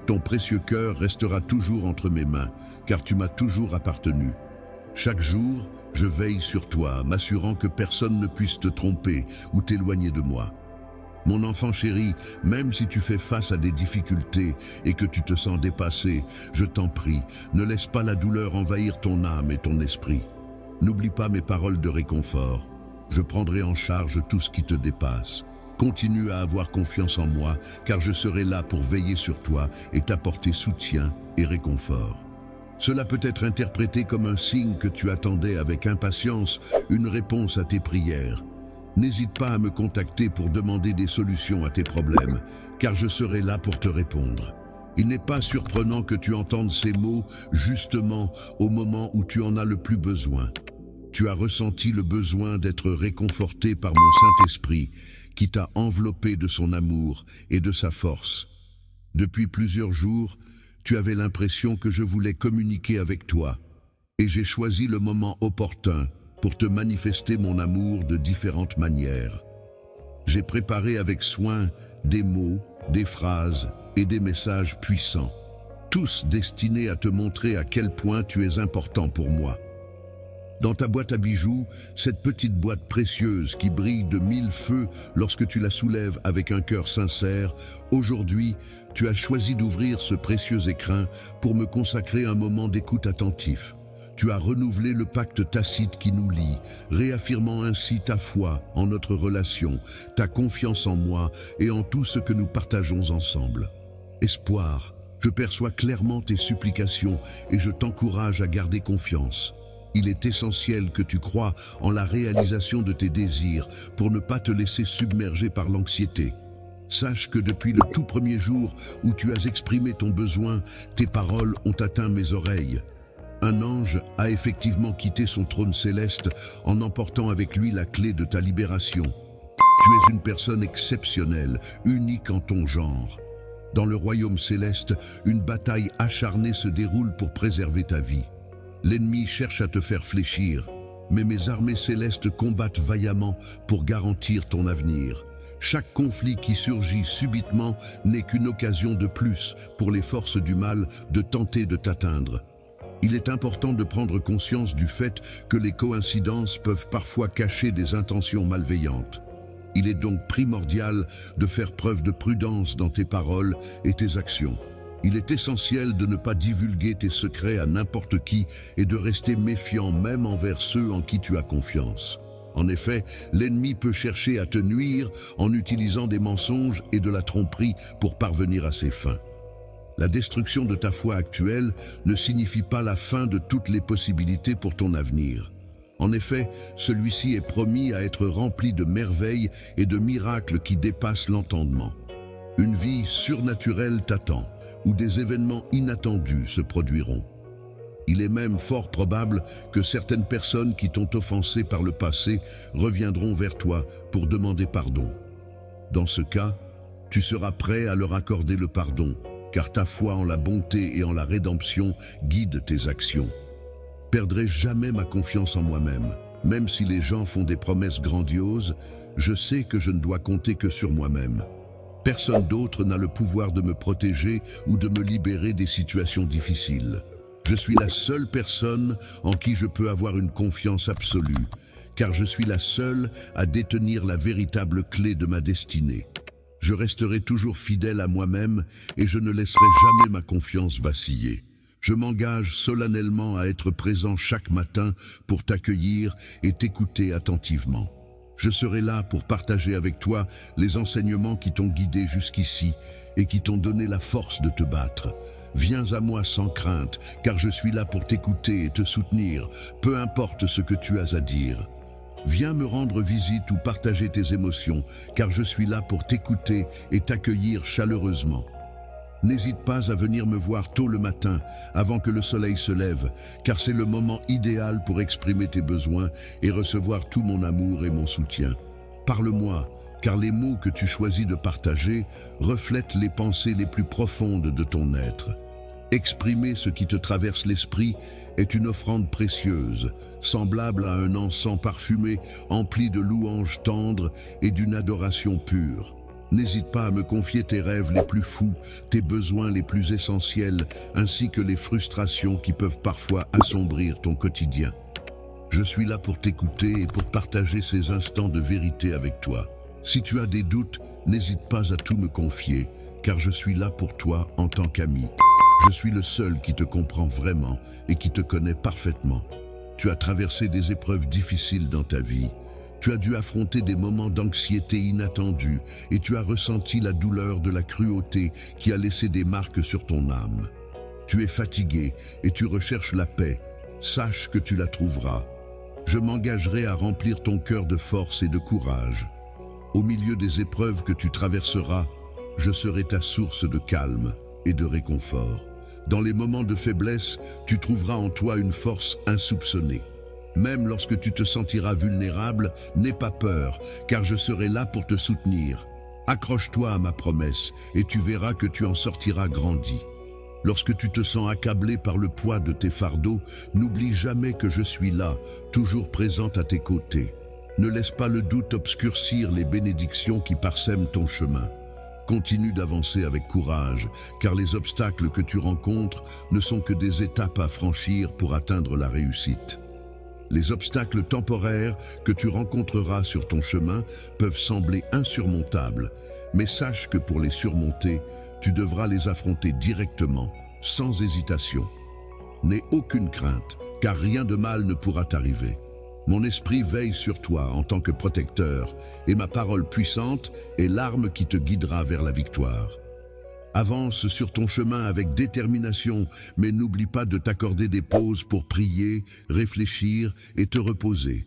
Ton précieux cœur restera toujours entre mes mains, car tu m'as toujours appartenu. Chaque jour, je veille sur toi, m'assurant que personne ne puisse te tromper ou t'éloigner de moi. Mon enfant chéri, même si tu fais face à des difficultés et que tu te sens dépassé, je t'en prie, ne laisse pas la douleur envahir ton âme et ton esprit. N'oublie pas mes paroles de réconfort. Je prendrai en charge tout ce qui te dépasse. Continue à avoir confiance en moi, car je serai là pour veiller sur toi et t'apporter soutien et réconfort. Cela peut être interprété comme un signe que tu attendais avec impatience une réponse à tes prières. N'hésite pas à me contacter pour demander des solutions à tes problèmes, car je serai là pour te répondre. Il n'est pas surprenant que tu entendes ces mots justement au moment où tu en as le plus besoin. Tu as ressenti le besoin d'être réconforté par mon Saint-Esprit, qui t'a enveloppé de son amour et de sa force. Depuis plusieurs jours, tu avais l'impression que je voulais communiquer avec toi, et j'ai choisi le moment opportun pour te manifester mon amour de différentes manières. J'ai préparé avec soin des mots, des phrases et des messages puissants, tous destinés à te montrer à quel point tu es important pour moi. Dans ta boîte à bijoux, cette petite boîte précieuse qui brille de 1000 feux lorsque tu la soulèves avec un cœur sincère, aujourd'hui, tu as choisi d'ouvrir ce précieux écrin pour me consacrer un moment d'écoute attentif. Tu as renouvelé le pacte tacite qui nous lie, réaffirmant ainsi ta foi en notre relation, ta confiance en moi et en tout ce que nous partageons ensemble. Espoir, je perçois clairement tes supplications et je t'encourage à garder confiance. Il est essentiel que tu crois en la réalisation de tes désirs pour ne pas te laisser submerger par l'anxiété. Sache que depuis le tout premier jour où tu as exprimé ton besoin, tes paroles ont atteint mes oreilles. Un ange a effectivement quitté son trône céleste en emportant avec lui la clé de ta libération. Tu es une personne exceptionnelle, unique en ton genre. Dans le royaume céleste, une bataille acharnée se déroule pour préserver ta vie. L'ennemi cherche à te faire fléchir, mais mes armées célestes combattent vaillamment pour garantir ton avenir. Chaque conflit qui surgit subitement n'est qu'une occasion de plus pour les forces du mal de tenter de t'atteindre. Il est important de prendre conscience du fait que les coïncidences peuvent parfois cacher des intentions malveillantes. Il est donc primordial de faire preuve de prudence dans tes paroles et tes actions. Il est essentiel de ne pas divulguer tes secrets à n'importe qui et de rester méfiant même envers ceux en qui tu as confiance. En effet, l'ennemi peut chercher à te nuire en utilisant des mensonges et de la tromperie pour parvenir à ses fins. La destruction de ta foi actuelle ne signifie pas la fin de toutes les possibilités pour ton avenir. En effet, celui-ci est promis à être rempli de merveilles et de miracles qui dépassent l'entendement. Une vie surnaturelle t'attend, où des événements inattendus se produiront. Il est même fort probable que certaines personnes qui t'ont offensé par le passé reviendront vers toi pour demander pardon. Dans ce cas, tu seras prêt à leur accorder le pardon, car ta foi en la bonté et en la rédemption guide tes actions. Perdrai jamais ma confiance en moi-même. Même si les gens font des promesses grandioses, je sais que je ne dois compter que sur moi-même. Personne d'autre n'a le pouvoir de me protéger ou de me libérer des situations difficiles. Je suis la seule personne en qui je peux avoir une confiance absolue, car je suis la seule à détenir la véritable clé de ma destinée. Je resterai toujours fidèle à moi-même et je ne laisserai jamais ma confiance vaciller. Je m'engage solennellement à être présent chaque matin pour t'accueillir et t'écouter attentivement. Je serai là pour partager avec toi les enseignements qui t'ont guidé jusqu'ici et qui t'ont donné la force de te battre. Viens à moi sans crainte, car je suis là pour t'écouter et te soutenir, peu importe ce que tu as à dire. Viens me rendre visite ou partager tes émotions, car je suis là pour t'écouter et t'accueillir chaleureusement. N'hésite pas à venir me voir tôt le matin, avant que le soleil se lève, car c'est le moment idéal pour exprimer tes besoins et recevoir tout mon amour et mon soutien. Parle-moi, car les mots que tu choisis de partager reflètent les pensées les plus profondes de ton être. Exprimer ce qui te traverse l'esprit est une offrande précieuse, semblable à un encens parfumé, empli de louanges tendres et d'une adoration pure. N'hésite pas à me confier tes rêves les plus fous, tes besoins les plus essentiels, ainsi que les frustrations qui peuvent parfois assombrir ton quotidien. Je suis là pour t'écouter et pour partager ces instants de vérité avec toi. Si tu as des doutes, n'hésite pas à tout me confier, car je suis là pour toi en tant qu'ami. Je suis le seul qui te comprend vraiment et qui te connaît parfaitement. Tu as traversé des épreuves difficiles dans ta vie. Tu as dû affronter des moments d'anxiété inattendus et tu as ressenti la douleur de la cruauté qui a laissé des marques sur ton âme. Tu es fatigué et tu recherches la paix. Sache que tu la trouveras. Je m'engagerai à remplir ton cœur de force et de courage. Au milieu des épreuves que tu traverseras, je serai ta source de calme et de réconfort. Dans les moments de faiblesse, tu trouveras en toi une force insoupçonnée. Même lorsque tu te sentiras vulnérable, n'aie pas peur, car je serai là pour te soutenir. Accroche-toi à ma promesse et tu verras que tu en sortiras grandi. Lorsque tu te sens accablé par le poids de tes fardeaux, n'oublie jamais que je suis là, toujours présente à tes côtés. Ne laisse pas le doute obscurcir les bénédictions qui parsèment ton chemin. Continue d'avancer avec courage, car les obstacles que tu rencontres ne sont que des étapes à franchir pour atteindre la réussite. Les obstacles temporaires que tu rencontreras sur ton chemin peuvent sembler insurmontables, mais sache que pour les surmonter, tu devras les affronter directement, sans hésitation. N'aie aucune crainte, car rien de mal ne pourra t'arriver. Mon esprit veille sur toi en tant que protecteur, et ma parole puissante est l'arme qui te guidera vers la victoire. Avance sur ton chemin avec détermination, mais n'oublie pas de t'accorder des pauses pour prier, réfléchir et te reposer.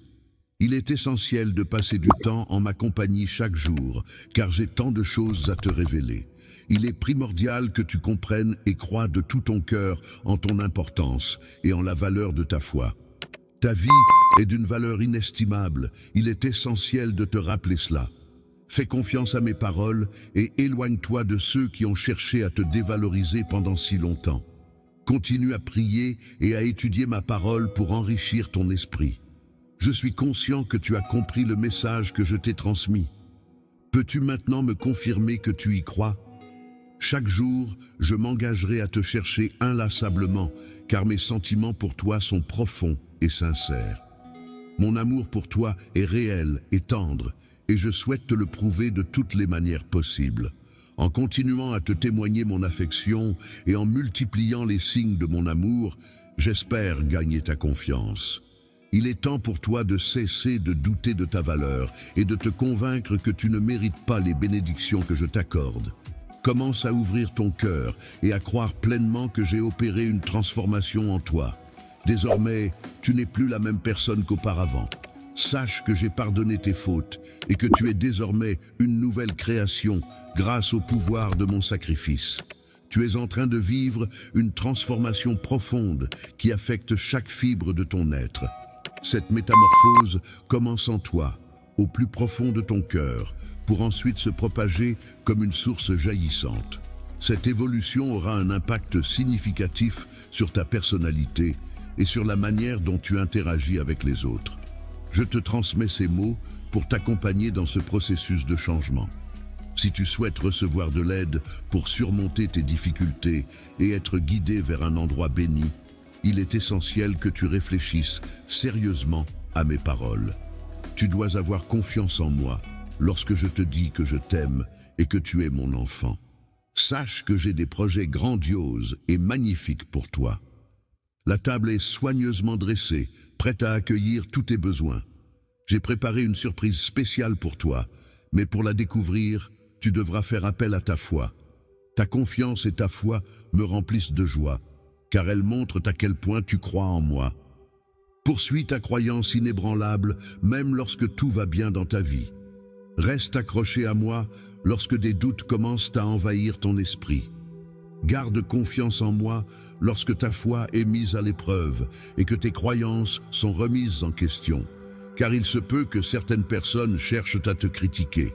Il est essentiel de passer du temps en ma compagnie chaque jour, car j'ai tant de choses à te révéler. Il est primordial que tu comprennes et crois de tout ton cœur en ton importance et en la valeur de ta foi. Ta vie est d'une valeur inestimable, il est essentiel de te rappeler cela. Fais confiance à mes paroles et éloigne-toi de ceux qui ont cherché à te dévaloriser pendant si longtemps. Continue à prier et à étudier ma parole pour enrichir ton esprit. Je suis conscient que tu as compris le message que je t'ai transmis. Peux-tu maintenant me confirmer que tu y crois ? Chaque jour, je m'engagerai à te chercher inlassablement, car mes sentiments pour toi sont profonds et sincères. Mon amour pour toi est réel et tendre, et je souhaite te le prouver de toutes les manières possibles. En continuant à te témoigner mon affection et en multipliant les signes de mon amour, j'espère gagner ta confiance. Il est temps pour toi de cesser de douter de ta valeur et de te convaincre que tu ne mérites pas les bénédictions que je t'accorde. Commence à ouvrir ton cœur et à croire pleinement que j'ai opéré une transformation en toi. Désormais, tu n'es plus la même personne qu'auparavant. Sache que j'ai pardonné tes fautes et que tu es désormais une nouvelle création grâce au pouvoir de mon sacrifice. Tu es en train de vivre une transformation profonde qui affecte chaque fibre de ton être. Cette métamorphose commence en toi, au plus profond de ton cœur, pour ensuite se propager comme une source jaillissante. Cette évolution aura un impact significatif sur ta personnalité et sur la manière dont tu interagis avec les autres. Je te transmets ces mots pour t'accompagner dans ce processus de changement. Si tu souhaites recevoir de l'aide pour surmonter tes difficultés et être guidé vers un endroit béni, il est essentiel que tu réfléchisses sérieusement à mes paroles. Tu dois avoir confiance en moi lorsque je te dis que je t'aime et que tu es mon enfant. Sache que j'ai des projets grandioses et magnifiques pour toi. La table est soigneusement dressée, prête à accueillir tous tes besoins. J'ai préparé une surprise spéciale pour toi, mais pour la découvrir, tu devras faire appel à ta foi. Ta confiance et ta foi me remplissent de joie, car elles montrent à quel point tu crois en moi. Poursuis ta croyance inébranlable, même lorsque tout va bien dans ta vie. Reste accroché à moi lorsque des doutes commencent à envahir ton esprit. Garde confiance en moi lorsque ta foi est mise à l'épreuve et que tes croyances sont remises en question, car il se peut que certaines personnes cherchent à te critiquer.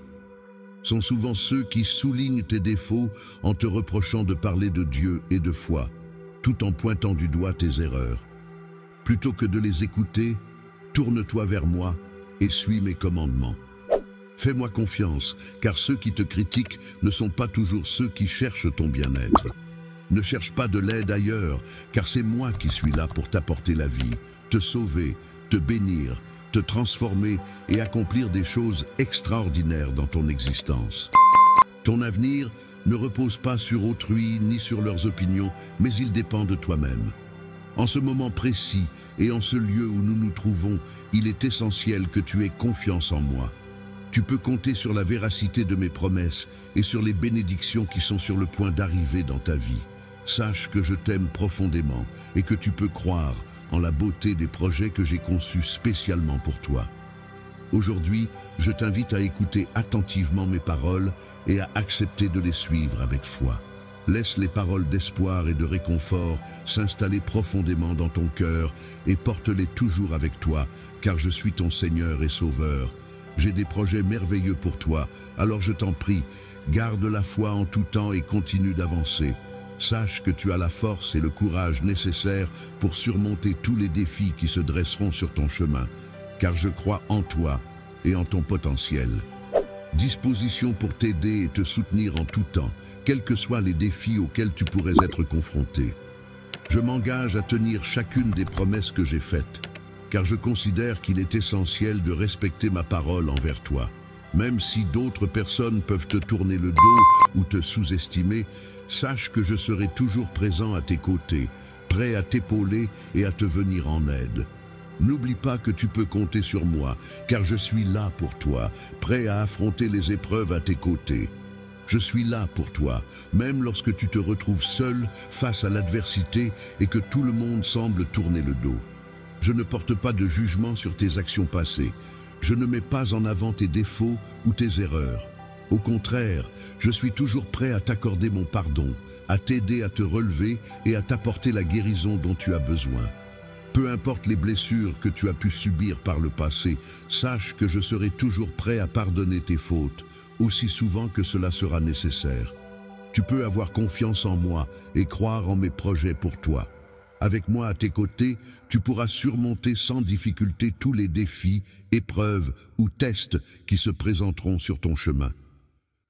Sont souvent ceux qui soulignent tes défauts en te reprochant de parler de Dieu et de foi, tout en pointant du doigt tes erreurs. Plutôt que de les écouter, tourne-toi vers moi et suis mes commandements. Fais-moi confiance, car ceux qui te critiquent ne sont pas toujours ceux qui cherchent ton bien-être. Ne cherche pas de l'aide ailleurs, car c'est moi qui suis là pour t'apporter la vie, te sauver, te bénir, te transformer et accomplir des choses extraordinaires dans ton existence. Ton avenir ne repose pas sur autrui ni sur leurs opinions, mais il dépend de toi-même. En ce moment précis et en ce lieu où nous nous trouvons, il est essentiel que tu aies confiance en moi. Tu peux compter sur la véracité de mes promesses et sur les bénédictions qui sont sur le point d'arriver dans ta vie. Sache que je t'aime profondément et que tu peux croire en la beauté des projets que j'ai conçus spécialement pour toi. Aujourd'hui, je t'invite à écouter attentivement mes paroles et à accepter de les suivre avec foi. Laisse les paroles d'espoir et de réconfort s'installer profondément dans ton cœur et porte-les toujours avec toi, car je suis ton Seigneur et Sauveur. J'ai des projets merveilleux pour toi, alors je t'en prie, garde la foi en tout temps et continue d'avancer. Sache que tu as la force et le courage nécessaires pour surmonter tous les défis qui se dresseront sur ton chemin, car je crois en toi et en ton potentiel. Disposition pour t'aider et te soutenir en tout temps, quels que soient les défis auxquels tu pourrais être confronté. Je m'engage à tenir chacune des promesses que j'ai faites, car je considère qu'il est essentiel de respecter ma parole envers toi. Même si d'autres personnes peuvent te tourner le dos ou te sous-estimer, sache que je serai toujours présent à tes côtés, prêt à t'épauler et à te venir en aide. N'oublie pas que tu peux compter sur moi, car je suis là pour toi, prêt à affronter les épreuves à tes côtés. Je suis là pour toi, même lorsque tu te retrouves seul face à l'adversité et que tout le monde semble tourner le dos. Je ne porte pas de jugement sur tes actions passées. Je ne mets pas en avant tes défauts ou tes erreurs. Au contraire, je suis toujours prêt à t'accorder mon pardon, à t'aider à te relever et à t'apporter la guérison dont tu as besoin. Peu importe les blessures que tu as pu subir par le passé, sache que je serai toujours prêt à pardonner tes fautes, aussi souvent que cela sera nécessaire. Tu peux avoir confiance en moi et croire en mes projets pour toi. Avec moi à tes côtés, tu pourras surmonter sans difficulté tous les défis, épreuves ou tests qui se présenteront sur ton chemin.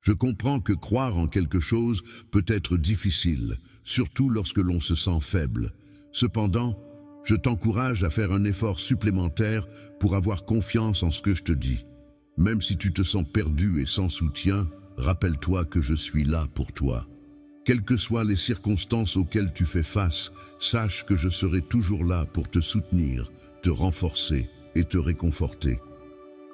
Je comprends que croire en quelque chose peut être difficile, surtout lorsque l'on se sent faible. Cependant, je t'encourage à faire un effort supplémentaire pour avoir confiance en ce que je te dis. Même si tu te sens perdu et sans soutien, rappelle-toi que je suis là pour toi. Quelles que soient les circonstances auxquelles tu fais face, sache que je serai toujours là pour te soutenir, te renforcer et te réconforter.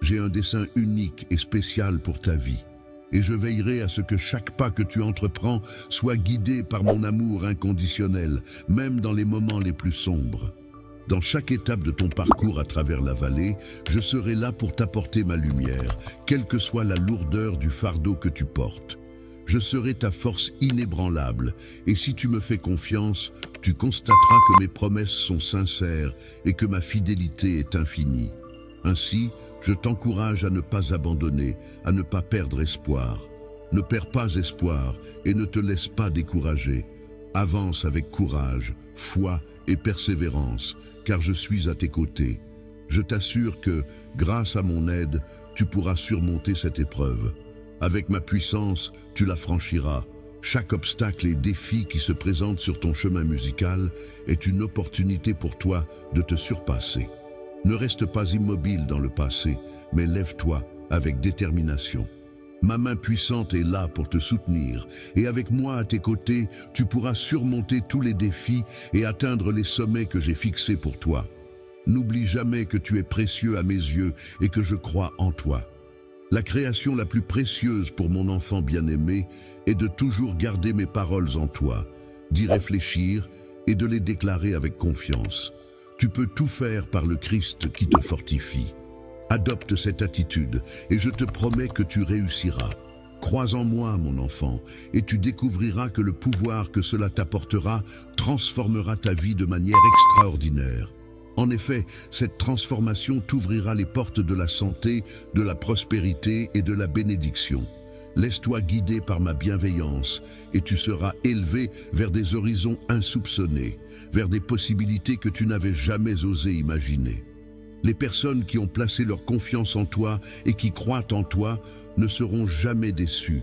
J'ai un dessein unique et spécial pour ta vie, et je veillerai à ce que chaque pas que tu entreprends soit guidé par mon amour inconditionnel, même dans les moments les plus sombres. Dans chaque étape de ton parcours à travers la vallée, je serai là pour t'apporter ma lumière, quelle que soit la lourdeur du fardeau que tu portes. Je serai ta force inébranlable, et si tu me fais confiance, tu constateras que mes promesses sont sincères et que ma fidélité est infinie. Ainsi, je t'encourage à ne pas abandonner, à ne pas perdre espoir. Ne perds pas espoir et ne te laisse pas décourager. Avance avec courage, foi et persévérance, car je suis à tes côtés. Je t'assure que, grâce à mon aide, tu pourras surmonter cette épreuve. Avec ma puissance, tu la franchiras. Chaque obstacle et défi qui se présente sur ton chemin musical est une opportunité pour toi de te surpasser. Ne reste pas immobile dans le passé, mais lève-toi avec détermination. Ma main puissante est là pour te soutenir, et avec moi à tes côtés, tu pourras surmonter tous les défis et atteindre les sommets que j'ai fixés pour toi. N'oublie jamais que tu es précieux à mes yeux et que je crois en toi. La création la plus précieuse pour mon enfant bien-aimé est de toujours garder mes paroles en toi, d'y réfléchir et de les déclarer avec confiance. Tu peux tout faire par le Christ qui te fortifie. Adopte cette attitude et je te promets que tu réussiras. Crois en moi, mon enfant, et tu découvriras que le pouvoir que cela t'apportera transformera ta vie de manière extraordinaire. En effet, cette transformation t'ouvrira les portes de la santé, de la prospérité et de la bénédiction. Laisse-toi guider par ma bienveillance et tu seras élevé vers des horizons insoupçonnés, vers des possibilités que tu n'avais jamais osé imaginer. Les personnes qui ont placé leur confiance en toi et qui croient en toi ne seront jamais déçues.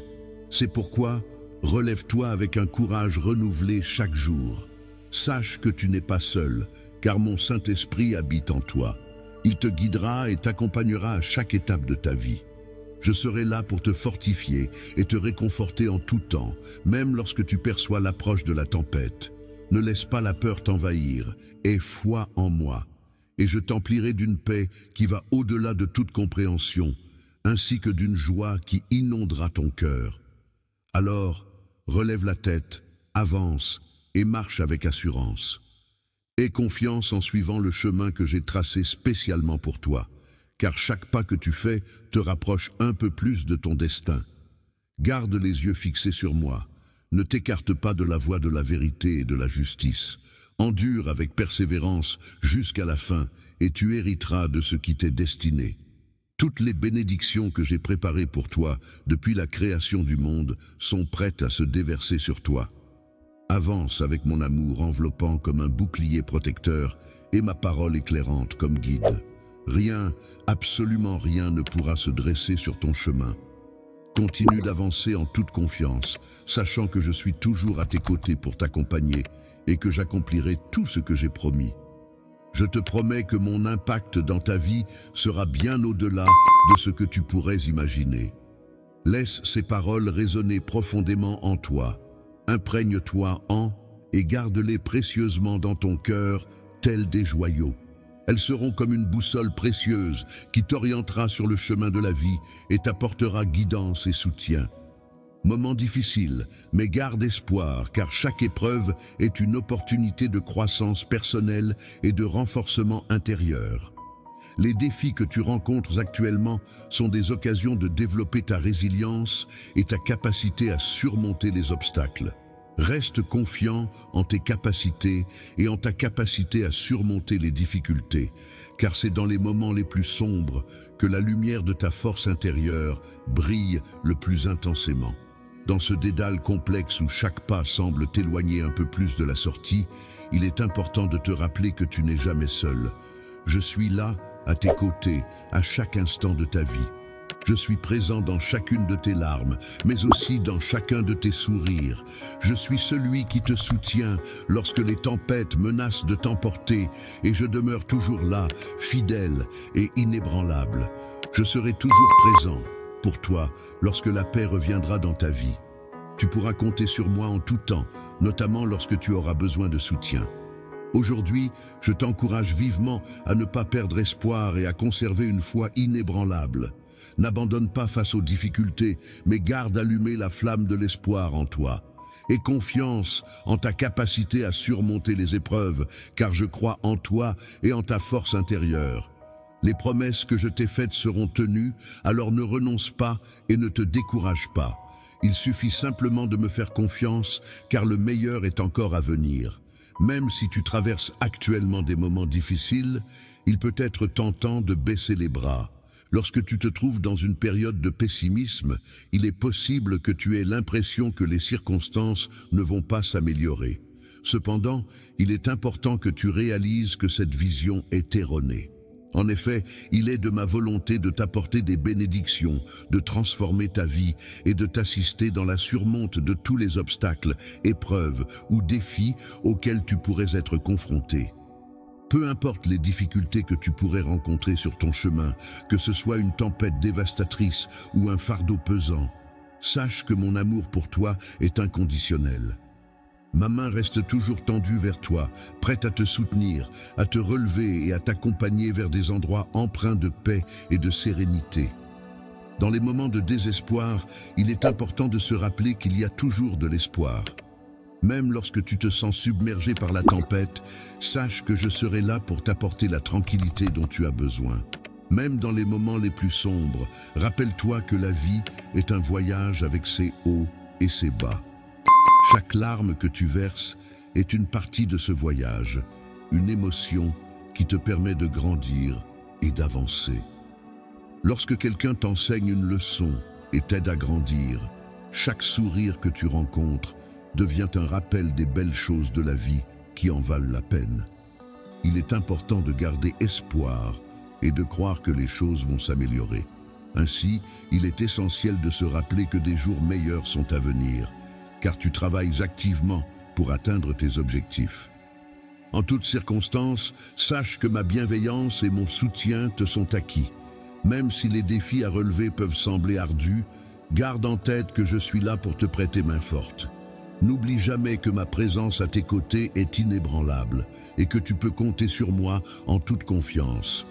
C'est pourquoi, relève-toi avec un courage renouvelé chaque jour. Sache que tu n'es pas seul, car mon Saint-Esprit habite en toi. Il te guidera et t'accompagnera à chaque étape de ta vie. Je serai là pour te fortifier et te réconforter en tout temps, même lorsque tu perçois l'approche de la tempête. Ne laisse pas la peur t'envahir, aie foi en moi. Et je t'emplirai d'une paix qui va au-delà de toute compréhension, ainsi que d'une joie qui inondera ton cœur. Alors, relève la tête, avance et marche avec assurance. Aie confiance en suivant le chemin que j'ai tracé spécialement pour toi, car chaque pas que tu fais te rapproche un peu plus de ton destin. Garde les yeux fixés sur moi, ne t'écarte pas de la voie de la vérité et de la justice. Endure avec persévérance jusqu'à la fin et tu hériteras de ce qui t'est destiné. Toutes les bénédictions que j'ai préparées pour toi depuis la création du monde sont prêtes à se déverser sur toi. Avance avec mon amour enveloppant comme un bouclier protecteur et ma parole éclairante comme guide. Rien, absolument rien ne pourra se dresser sur ton chemin. Continue d'avancer en toute confiance, sachant que je suis toujours à tes côtés pour t'accompagner et que j'accomplirai tout ce que j'ai promis. Je te promets que mon impact dans ta vie sera bien au-delà de ce que tu pourrais imaginer. Laisse ces paroles résonner profondément en toi. Imprègne-toi en et garde-les précieusement dans ton cœur, tels des joyaux. Elles seront comme une boussole précieuse qui t'orientera sur le chemin de la vie et t'apportera guidance et soutien. Moment difficile, mais garde espoir, car chaque épreuve est une opportunité de croissance personnelle et de renforcement intérieur. Les défis que tu rencontres actuellement sont des occasions de développer ta résilience et ta capacité à surmonter les obstacles. Reste confiant en tes capacités et en ta capacité à surmonter les difficultés, car c'est dans les moments les plus sombres que la lumière de ta force intérieure brille le plus intensément. Dans ce dédale complexe où chaque pas semble t'éloigner un peu plus de la sortie, il est important de te rappeler que tu n'es jamais seul. Je suis là, à tes côtés, à chaque instant de ta vie. Je suis présent dans chacune de tes larmes, mais aussi dans chacun de tes sourires. Je suis celui qui te soutient lorsque les tempêtes menacent de t'emporter, et je demeure toujours là, fidèle et inébranlable. Je serai toujours présent pour toi lorsque la paix reviendra dans ta vie. Tu pourras compter sur moi en tout temps, notamment lorsque tu auras besoin de soutien. Aujourd'hui, je t'encourage vivement à ne pas perdre espoir et à conserver une foi inébranlable. N'abandonne pas face aux difficultés, mais garde allumée la flamme de l'espoir en toi. Aie confiance en ta capacité à surmonter les épreuves, car je crois en toi et en ta force intérieure. Les promesses que je t'ai faites seront tenues, alors ne renonce pas et ne te décourage pas. Il suffit simplement de me faire confiance, car le meilleur est encore à venir. Même si tu traverses actuellement des moments difficiles, il peut être tentant de baisser les bras. Lorsque tu te trouves dans une période de pessimisme, il est possible que tu aies l'impression que les circonstances ne vont pas s'améliorer. Cependant, il est important que tu réalises que cette vision est erronée. En effet, il est de ma volonté de t'apporter des bénédictions, de transformer ta vie et de t'assister dans la surmonte de tous les obstacles, épreuves ou défis auxquels tu pourrais être confronté. Peu importe les difficultés que tu pourrais rencontrer sur ton chemin, que ce soit une tempête dévastatrice ou un fardeau pesant, sache que mon amour pour toi est inconditionnel. Ma main reste toujours tendue vers toi, prête à te soutenir, à te relever et à t'accompagner vers des endroits empreints de paix et de sérénité. Dans les moments de désespoir, il est important de se rappeler qu'il y a toujours de l'espoir. Même lorsque tu te sens submergé par la tempête, sache que je serai là pour t'apporter la tranquillité dont tu as besoin. Même dans les moments les plus sombres, rappelle-toi que la vie est un voyage avec ses hauts et ses bas. Chaque larme que tu verses est une partie de ce voyage, une émotion qui te permet de grandir et d'avancer. Lorsque quelqu'un t'enseigne une leçon et t'aide à grandir, chaque sourire que tu rencontres devient un rappel des belles choses de la vie qui en valent la peine. Il est important de garder espoir et de croire que les choses vont s'améliorer. Ainsi, il est essentiel de se rappeler que des jours meilleurs sont à venir, car tu travailles activement pour atteindre tes objectifs. En toutes circonstances, sache que ma bienveillance et mon soutien te sont acquis. Même si les défis à relever peuvent sembler ardus, garde en tête que je suis là pour te prêter main forte. N'oublie jamais que ma présence à tes côtés est inébranlable et que tu peux compter sur moi en toute confiance.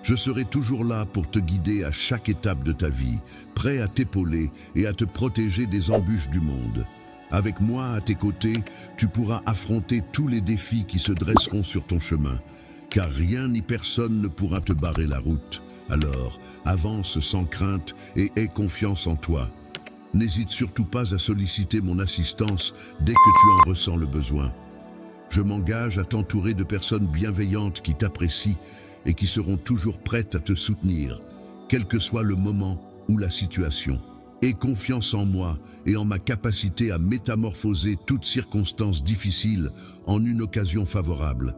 Je serai toujours là pour te guider à chaque étape de ta vie, prêt à t'épauler et à te protéger des embûches du monde. Avec moi à tes côtés, tu pourras affronter tous les défis qui se dresseront sur ton chemin, car rien ni personne ne pourra te barrer la route. Alors, avance sans crainte et aie confiance en toi. N'hésite surtout pas à solliciter mon assistance dès que tu en ressens le besoin. Je m'engage à t'entourer de personnes bienveillantes qui t'apprécient et qui seront toujours prêtes à te soutenir, quel que soit le moment ou la situation. Aie confiance en moi et en ma capacité à métamorphoser toute circonstance difficile en une occasion favorable.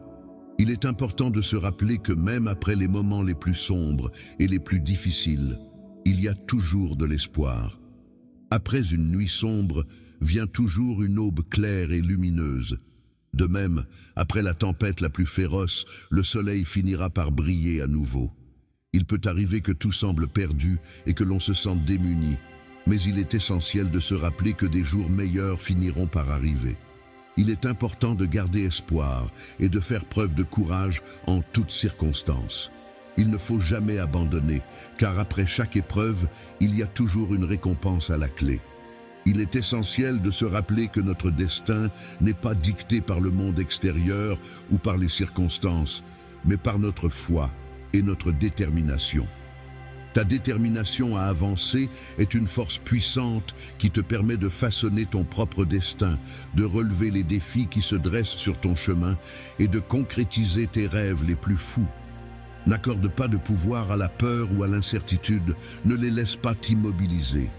Il est important de se rappeler que même après les moments les plus sombres et les plus difficiles, il y a toujours de l'espoir. Après une nuit sombre, vient toujours une aube claire et lumineuse. De même, après la tempête la plus féroce, le soleil finira par briller à nouveau. Il peut arriver que tout semble perdu et que l'on se sente démuni, mais il est essentiel de se rappeler que des jours meilleurs finiront par arriver. Il est important de garder espoir et de faire preuve de courage en toutes circonstances. Il ne faut jamais abandonner, car après chaque épreuve, il y a toujours une récompense à la clé. Il est essentiel de se rappeler que notre destin n'est pas dicté par le monde extérieur ou par les circonstances, mais par notre foi et notre détermination. Ta détermination à avancer est une force puissante qui te permet de façonner ton propre destin, de relever les défis qui se dressent sur ton chemin et de concrétiser tes rêves les plus fous. N'accorde pas de pouvoir à la peur ou à l'incertitude, ne les laisse pas t'immobiliser.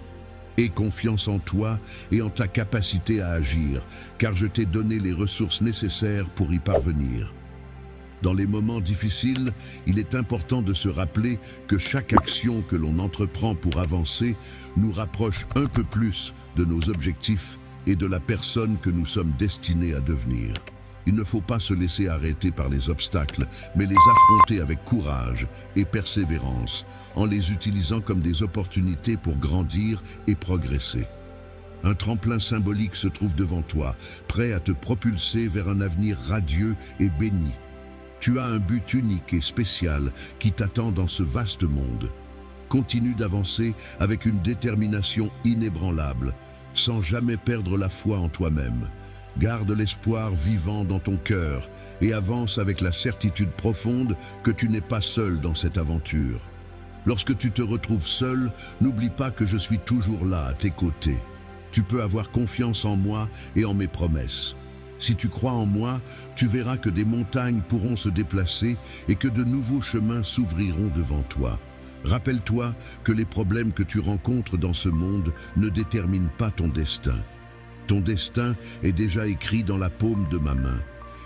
Aie confiance en toi et en ta capacité à agir, car je t'ai donné les ressources nécessaires pour y parvenir. Dans les moments difficiles, il est important de se rappeler que chaque action que l'on entreprend pour avancer nous rapproche un peu plus de nos objectifs et de la personne que nous sommes destinés à devenir. Il ne faut pas se laisser arrêter par les obstacles, mais les affronter avec courage et persévérance, en les utilisant comme des opportunités pour grandir et progresser. Un tremplin symbolique se trouve devant toi, prêt à te propulser vers un avenir radieux et béni. Tu as un but unique et spécial qui t'attend dans ce vaste monde. Continue d'avancer avec une détermination inébranlable, sans jamais perdre la foi en toi-même. Garde l'espoir vivant dans ton cœur et avance avec la certitude profonde que tu n'es pas seul dans cette aventure. Lorsque tu te retrouves seul, n'oublie pas que je suis toujours là à tes côtés. Tu peux avoir confiance en moi et en mes promesses. Si tu crois en moi, tu verras que des montagnes pourront se déplacer et que de nouveaux chemins s'ouvriront devant toi. Rappelle-toi que les problèmes que tu rencontres dans ce monde ne déterminent pas ton destin. Ton destin est déjà écrit dans la paume de ma main,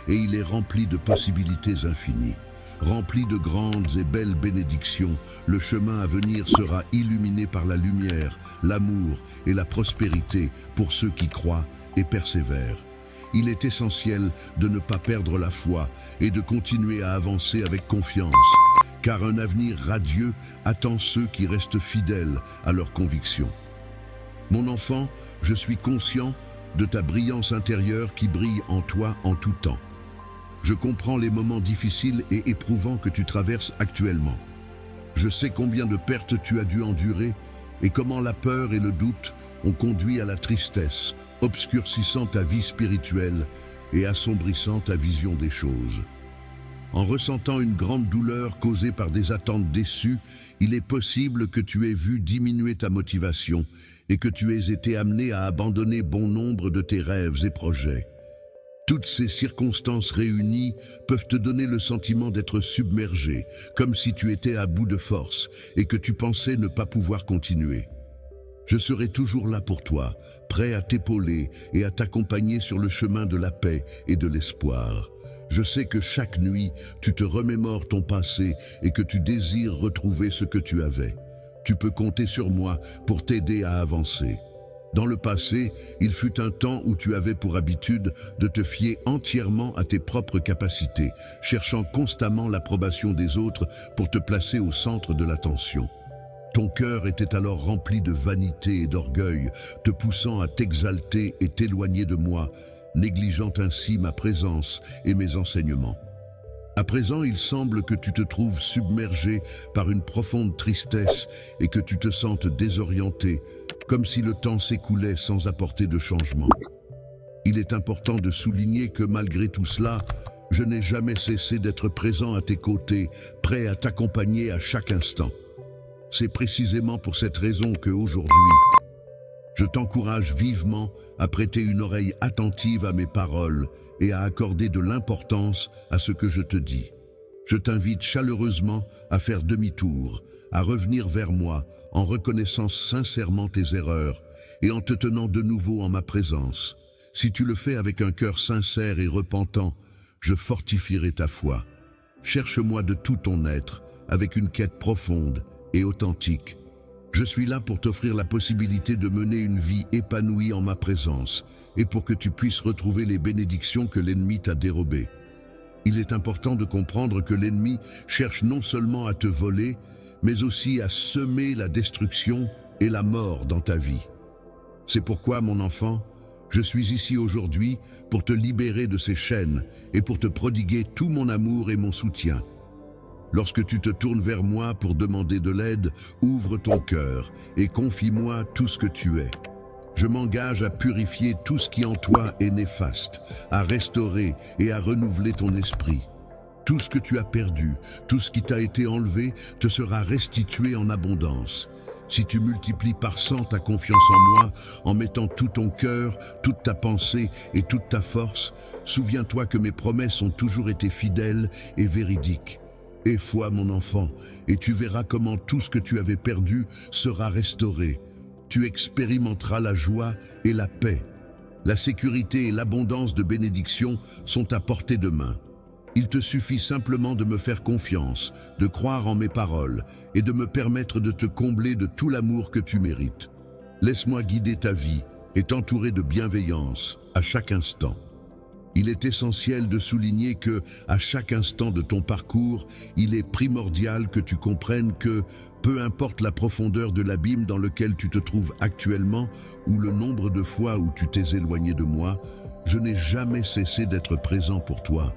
et il est rempli de possibilités infinies. Rempli de grandes et belles bénédictions, le chemin à venir sera illuminé par la lumière, l'amour et la prospérité pour ceux qui croient et persévèrent. Il est essentiel de ne pas perdre la foi et de continuer à avancer avec confiance, car un avenir radieux attend ceux qui restent fidèles à leurs convictions. Mon enfant, je suis conscient de ta brillance intérieure qui brille en toi en tout temps. Je comprends les moments difficiles et éprouvants que tu traverses actuellement. Je sais combien de pertes tu as dû endurer et comment la peur et le doute ont conduit à la tristesse, obscurcissant ta vie spirituelle et assombrissant ta vision des choses. En ressentant une grande douleur causée par des attentes déçues, il est possible que tu aies vu diminuer ta motivation et que tu aies été amené à abandonner bon nombre de tes rêves et projets. Toutes ces circonstances réunies peuvent te donner le sentiment d'être submergé, comme si tu étais à bout de force et que tu pensais ne pas pouvoir continuer. Je serai toujours là pour toi, prêt à t'épauler et à t'accompagner sur le chemin de la paix et de l'espoir. Je sais que chaque nuit, tu te remémores ton passé et que tu désires retrouver ce que tu avais. Tu peux compter sur moi pour t'aider à avancer. Dans le passé, il fut un temps où tu avais pour habitude de te fier entièrement à tes propres capacités, cherchant constamment l'approbation des autres pour te placer au centre de l'attention. Ton cœur était alors rempli de vanité et d'orgueil, te poussant à t'exalter et t'éloigner de moi, négligeant ainsi ma présence et mes enseignements. À présent, il semble que tu te trouves submergé par une profonde tristesse et que tu te sentes désorienté, comme si le temps s'écoulait sans apporter de changement. Il est important de souligner que malgré tout cela, je n'ai jamais cessé d'être présent à tes côtés, prêt à t'accompagner à chaque instant. C'est précisément pour cette raison qu'aujourd'hui, je t'encourage vivement à prêter une oreille attentive à mes paroles et à accorder de l'importance à ce que je te dis. Je t'invite chaleureusement à faire demi-tour, à revenir vers moi en reconnaissant sincèrement tes erreurs et en te tenant de nouveau en ma présence. Si tu le fais avec un cœur sincère et repentant, je fortifierai ta foi. Cherche-moi de tout ton être, avec une quête profonde et authentique. Je suis là pour t'offrir la possibilité de mener une vie épanouie en ma présence et pour que tu puisses retrouver les bénédictions que l'ennemi t'a dérobées. Il est important de comprendre que l'ennemi cherche non seulement à te voler, mais aussi à semer la destruction et la mort dans ta vie. C'est pourquoi, mon enfant, je suis ici aujourd'hui pour te libérer de ces chaînes et pour te prodiguer tout mon amour et mon soutien. Lorsque tu te tournes vers moi pour demander de l'aide, ouvre ton cœur et confie-moi tout ce que tu es. Je m'engage à purifier tout ce qui en toi est néfaste, à restaurer et à renouveler ton esprit. Tout ce que tu as perdu, tout ce qui t'a été enlevé, te sera restitué en abondance. Si tu multiplies par 100 ta confiance en moi, en mettant tout ton cœur, toute ta pensée et toute ta force, souviens-toi que mes promesses ont toujours été fidèles et véridiques. Aie foi, mon enfant, et tu verras comment tout ce que tu avais perdu sera restauré. Tu expérimenteras la joie et la paix. La sécurité et l'abondance de bénédictions sont à portée de main. Il te suffit simplement de me faire confiance, de croire en mes paroles et de me permettre de te combler de tout l'amour que tu mérites. Laisse-moi guider ta vie et t'entourer de bienveillance à chaque instant. Il est essentiel de souligner que, à chaque instant de ton parcours, il est primordial que tu comprennes que, peu importe la profondeur de l'abîme dans lequel tu te trouves actuellement ou le nombre de fois où tu t'es éloigné de moi, je n'ai jamais cessé d'être présent pour toi.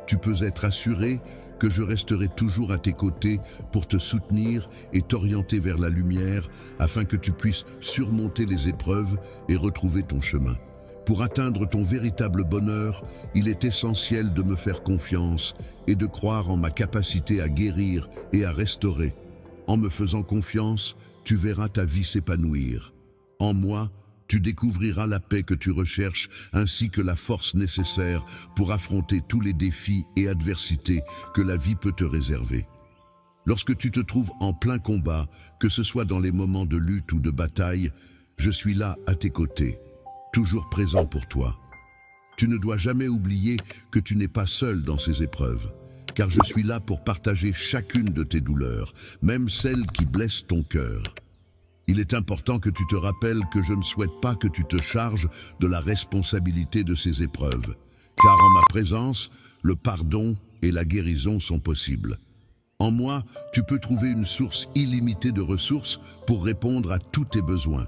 Tu peux être assuré que je resterai toujours à tes côtés pour te soutenir et t'orienter vers la lumière afin que tu puisses surmonter les épreuves et retrouver ton chemin. Pour atteindre ton véritable bonheur, il est essentiel de me faire confiance et de croire en ma capacité à guérir et à restaurer. En me faisant confiance, tu verras ta vie s'épanouir. En moi, tu découvriras la paix que tu recherches ainsi que la force nécessaire pour affronter tous les défis et adversités que la vie peut te réserver. Lorsque tu te trouves en plein combat, que ce soit dans les moments de lutte ou de bataille, je suis là à tes côtés, toujours présent pour toi. Tu ne dois jamais oublier que tu n'es pas seul dans ces épreuves, car je suis là pour partager chacune de tes douleurs, même celles qui blessent ton cœur. Il est important que tu te rappelles que je ne souhaite pas que tu te charges de la responsabilité de ces épreuves, car en ma présence, le pardon et la guérison sont possibles. En moi, tu peux trouver une source illimitée de ressources pour répondre à tous tes besoins.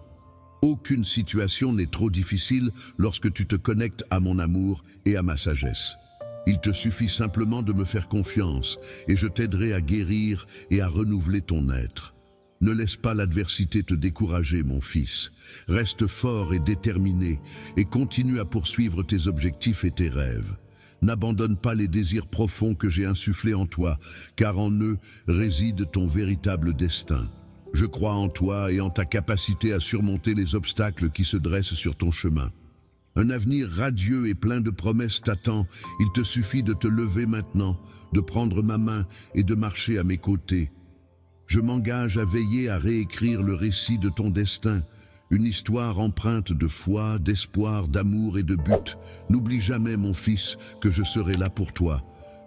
Aucune situation n'est trop difficile lorsque tu te connectes à mon amour et à ma sagesse. Il te suffit simplement de me faire confiance et je t'aiderai à guérir et à renouveler ton être. Ne laisse pas l'adversité te décourager, mon fils. Reste fort et déterminé et continue à poursuivre tes objectifs et tes rêves. N'abandonne pas les désirs profonds que j'ai insufflés en toi, car en eux réside ton véritable destin. Je crois en toi et en ta capacité à surmonter les obstacles qui se dressent sur ton chemin. Un avenir radieux et plein de promesses t'attend. Il te suffit de te lever maintenant, de prendre ma main et de marcher à mes côtés. Je m'engage à veiller à réécrire le récit de ton destin, Une histoire empreinte de foi, d'espoir, d'amour et de but. N'oublie jamais, mon fils, que je serai là pour toi.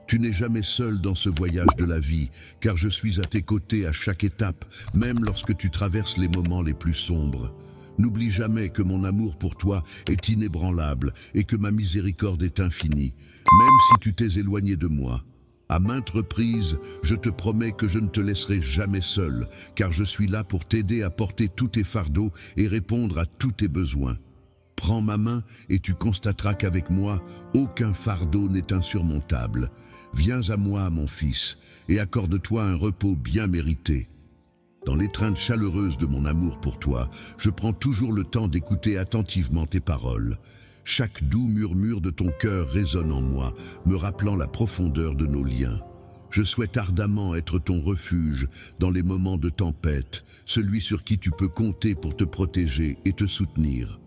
Tu n'es jamais seul dans ce voyage de la vie, car je suis à tes côtés à chaque étape, même lorsque tu traverses les moments les plus sombres. N'oublie jamais que mon amour pour toi est inébranlable et que ma miséricorde est infinie, même si tu t'es éloigné de moi. À maintes reprises, je te promets que je ne te laisserai jamais seul, car je suis là pour t'aider à porter tous tes fardeaux et répondre à tous tes besoins. Prends ma main et tu constateras qu'avec moi, aucun fardeau n'est insurmontable. Viens à moi, mon fils, et accorde-toi un repos bien mérité. Dans l'étreinte chaleureuse de mon amour pour toi, je prends toujours le temps d'écouter attentivement tes paroles. Chaque doux murmure de ton cœur résonne en moi, me rappelant la profondeur de nos liens. Je souhaite ardemment être ton refuge dans les moments de tempête, celui sur qui tu peux compter pour te protéger et te soutenir.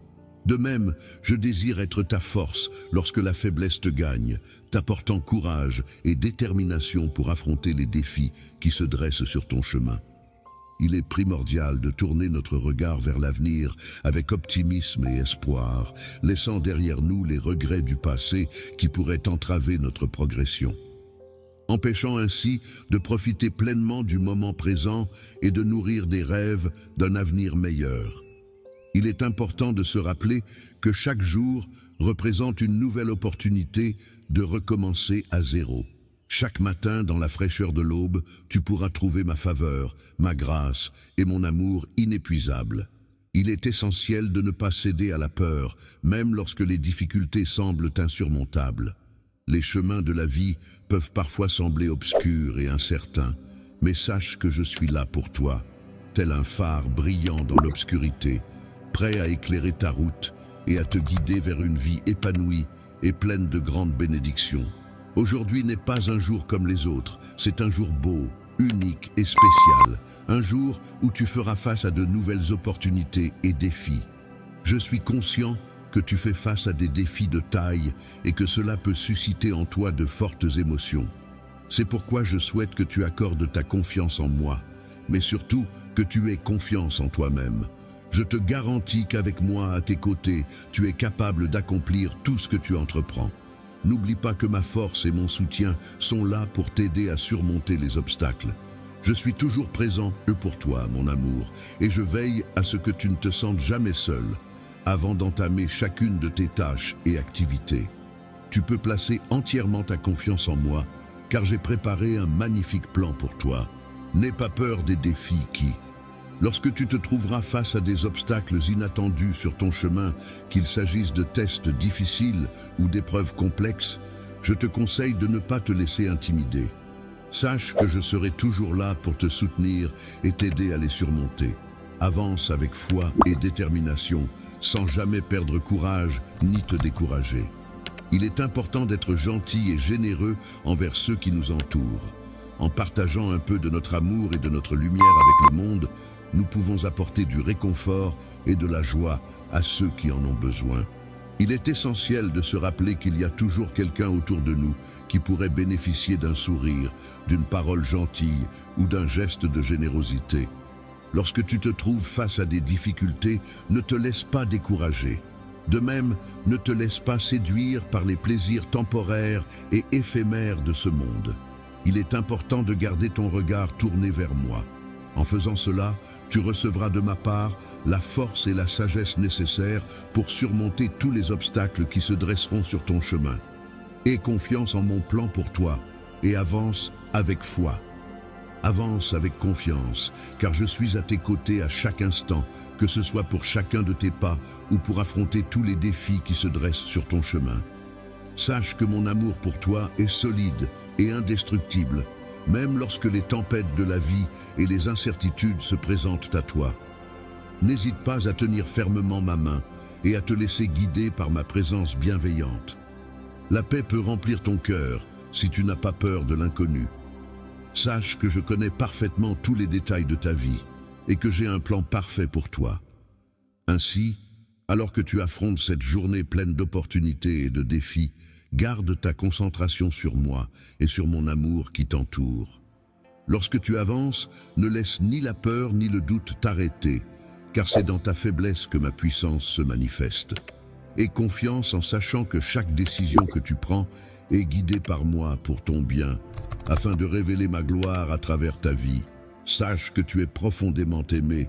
De même, je désire être ta force lorsque la faiblesse te gagne, t'apportant courage et détermination pour affronter les défis qui se dressent sur ton chemin. Il est primordial de tourner notre regard vers l'avenir avec optimisme et espoir, laissant derrière nous les regrets du passé qui pourraient entraver notre progression, empêchant ainsi de profiter pleinement du moment présent et de nourrir des rêves d'un avenir meilleur. Il est important de se rappeler que chaque jour représente une nouvelle opportunité de recommencer à zéro. Chaque matin, dans la fraîcheur de l'aube, tu pourras trouver ma faveur, ma grâce et mon amour inépuisable. Il est essentiel de ne pas céder à la peur, même lorsque les difficultés semblent insurmontables. Les chemins de la vie peuvent parfois sembler obscurs et incertains, mais sache que je suis là pour toi, tel un phare brillant dans l'obscurité, prêt à éclairer ta route et à te guider vers une vie épanouie et pleine de grandes bénédictions. Aujourd'hui n'est pas un jour comme les autres, c'est un jour beau, unique et spécial, un jour où tu feras face à de nouvelles opportunités et défis. Je suis conscient que tu fais face à des défis de taille et que cela peut susciter en toi de fortes émotions. C'est pourquoi je souhaite que tu accordes ta confiance en moi, mais surtout que tu aies confiance en toi-même. Je te garantis qu'avec moi à tes côtés, tu es capable d'accomplir tout ce que tu entreprends. N'oublie pas que ma force et mon soutien sont là pour t'aider à surmonter les obstacles. Je suis toujours présent pour toi, mon amour, et je veille à ce que tu ne te sentes jamais seul avant d'entamer chacune de tes tâches et activités. Tu peux placer entièrement ta confiance en moi, car j'ai préparé un magnifique plan pour toi. N'aie pas peur des défis qui, lorsque tu te trouveras face à des obstacles inattendus sur ton chemin, qu'il s'agisse de tests difficiles ou d'épreuves complexes, je te conseille de ne pas te laisser intimider. Sache que je serai toujours là pour te soutenir et t'aider à les surmonter. Avance avec foi et détermination, sans jamais perdre courage ni te décourager. Il est important d'être gentil et généreux envers ceux qui nous entourent. En partageant un peu de notre amour et de notre lumière avec le monde, nous pouvons apporter du réconfort et de la joie à ceux qui en ont besoin. Il est essentiel de se rappeler qu'il y a toujours quelqu'un autour de nous qui pourrait bénéficier d'un sourire, d'une parole gentille ou d'un geste de générosité. Lorsque tu te trouves face à des difficultés, ne te laisse pas décourager. De même, ne te laisse pas séduire par les plaisirs temporaires et éphémères de ce monde. Il est important de garder ton regard tourné vers moi. En faisant cela, tu recevras de ma part la force et la sagesse nécessaires pour surmonter tous les obstacles qui se dresseront sur ton chemin. Aie confiance en mon plan pour toi et avance avec foi. Avance avec confiance, car je suis à tes côtés à chaque instant, que ce soit pour chacun de tes pas ou pour affronter tous les défis qui se dressent sur ton chemin. Sache que mon amour pour toi est solide et indestructible, même lorsque les tempêtes de la vie et les incertitudes se présentent à toi. N'hésite pas à tenir fermement ma main et à te laisser guider par ma présence bienveillante. La paix peut remplir ton cœur si tu n'as pas peur de l'inconnu. Sache que je connais parfaitement tous les détails de ta vie et que j'ai un plan parfait pour toi. Ainsi, alors que tu affrontes cette journée pleine d'opportunités et de défis, garde ta concentration sur moi et sur mon amour qui t'entoure. Lorsque tu avances, ne laisse ni la peur ni le doute t'arrêter, car c'est dans ta faiblesse que ma puissance se manifeste. Aie confiance en sachant que chaque décision que tu prends est guidée par moi pour ton bien, afin de révéler ma gloire à travers ta vie. Sache que tu es profondément aimé.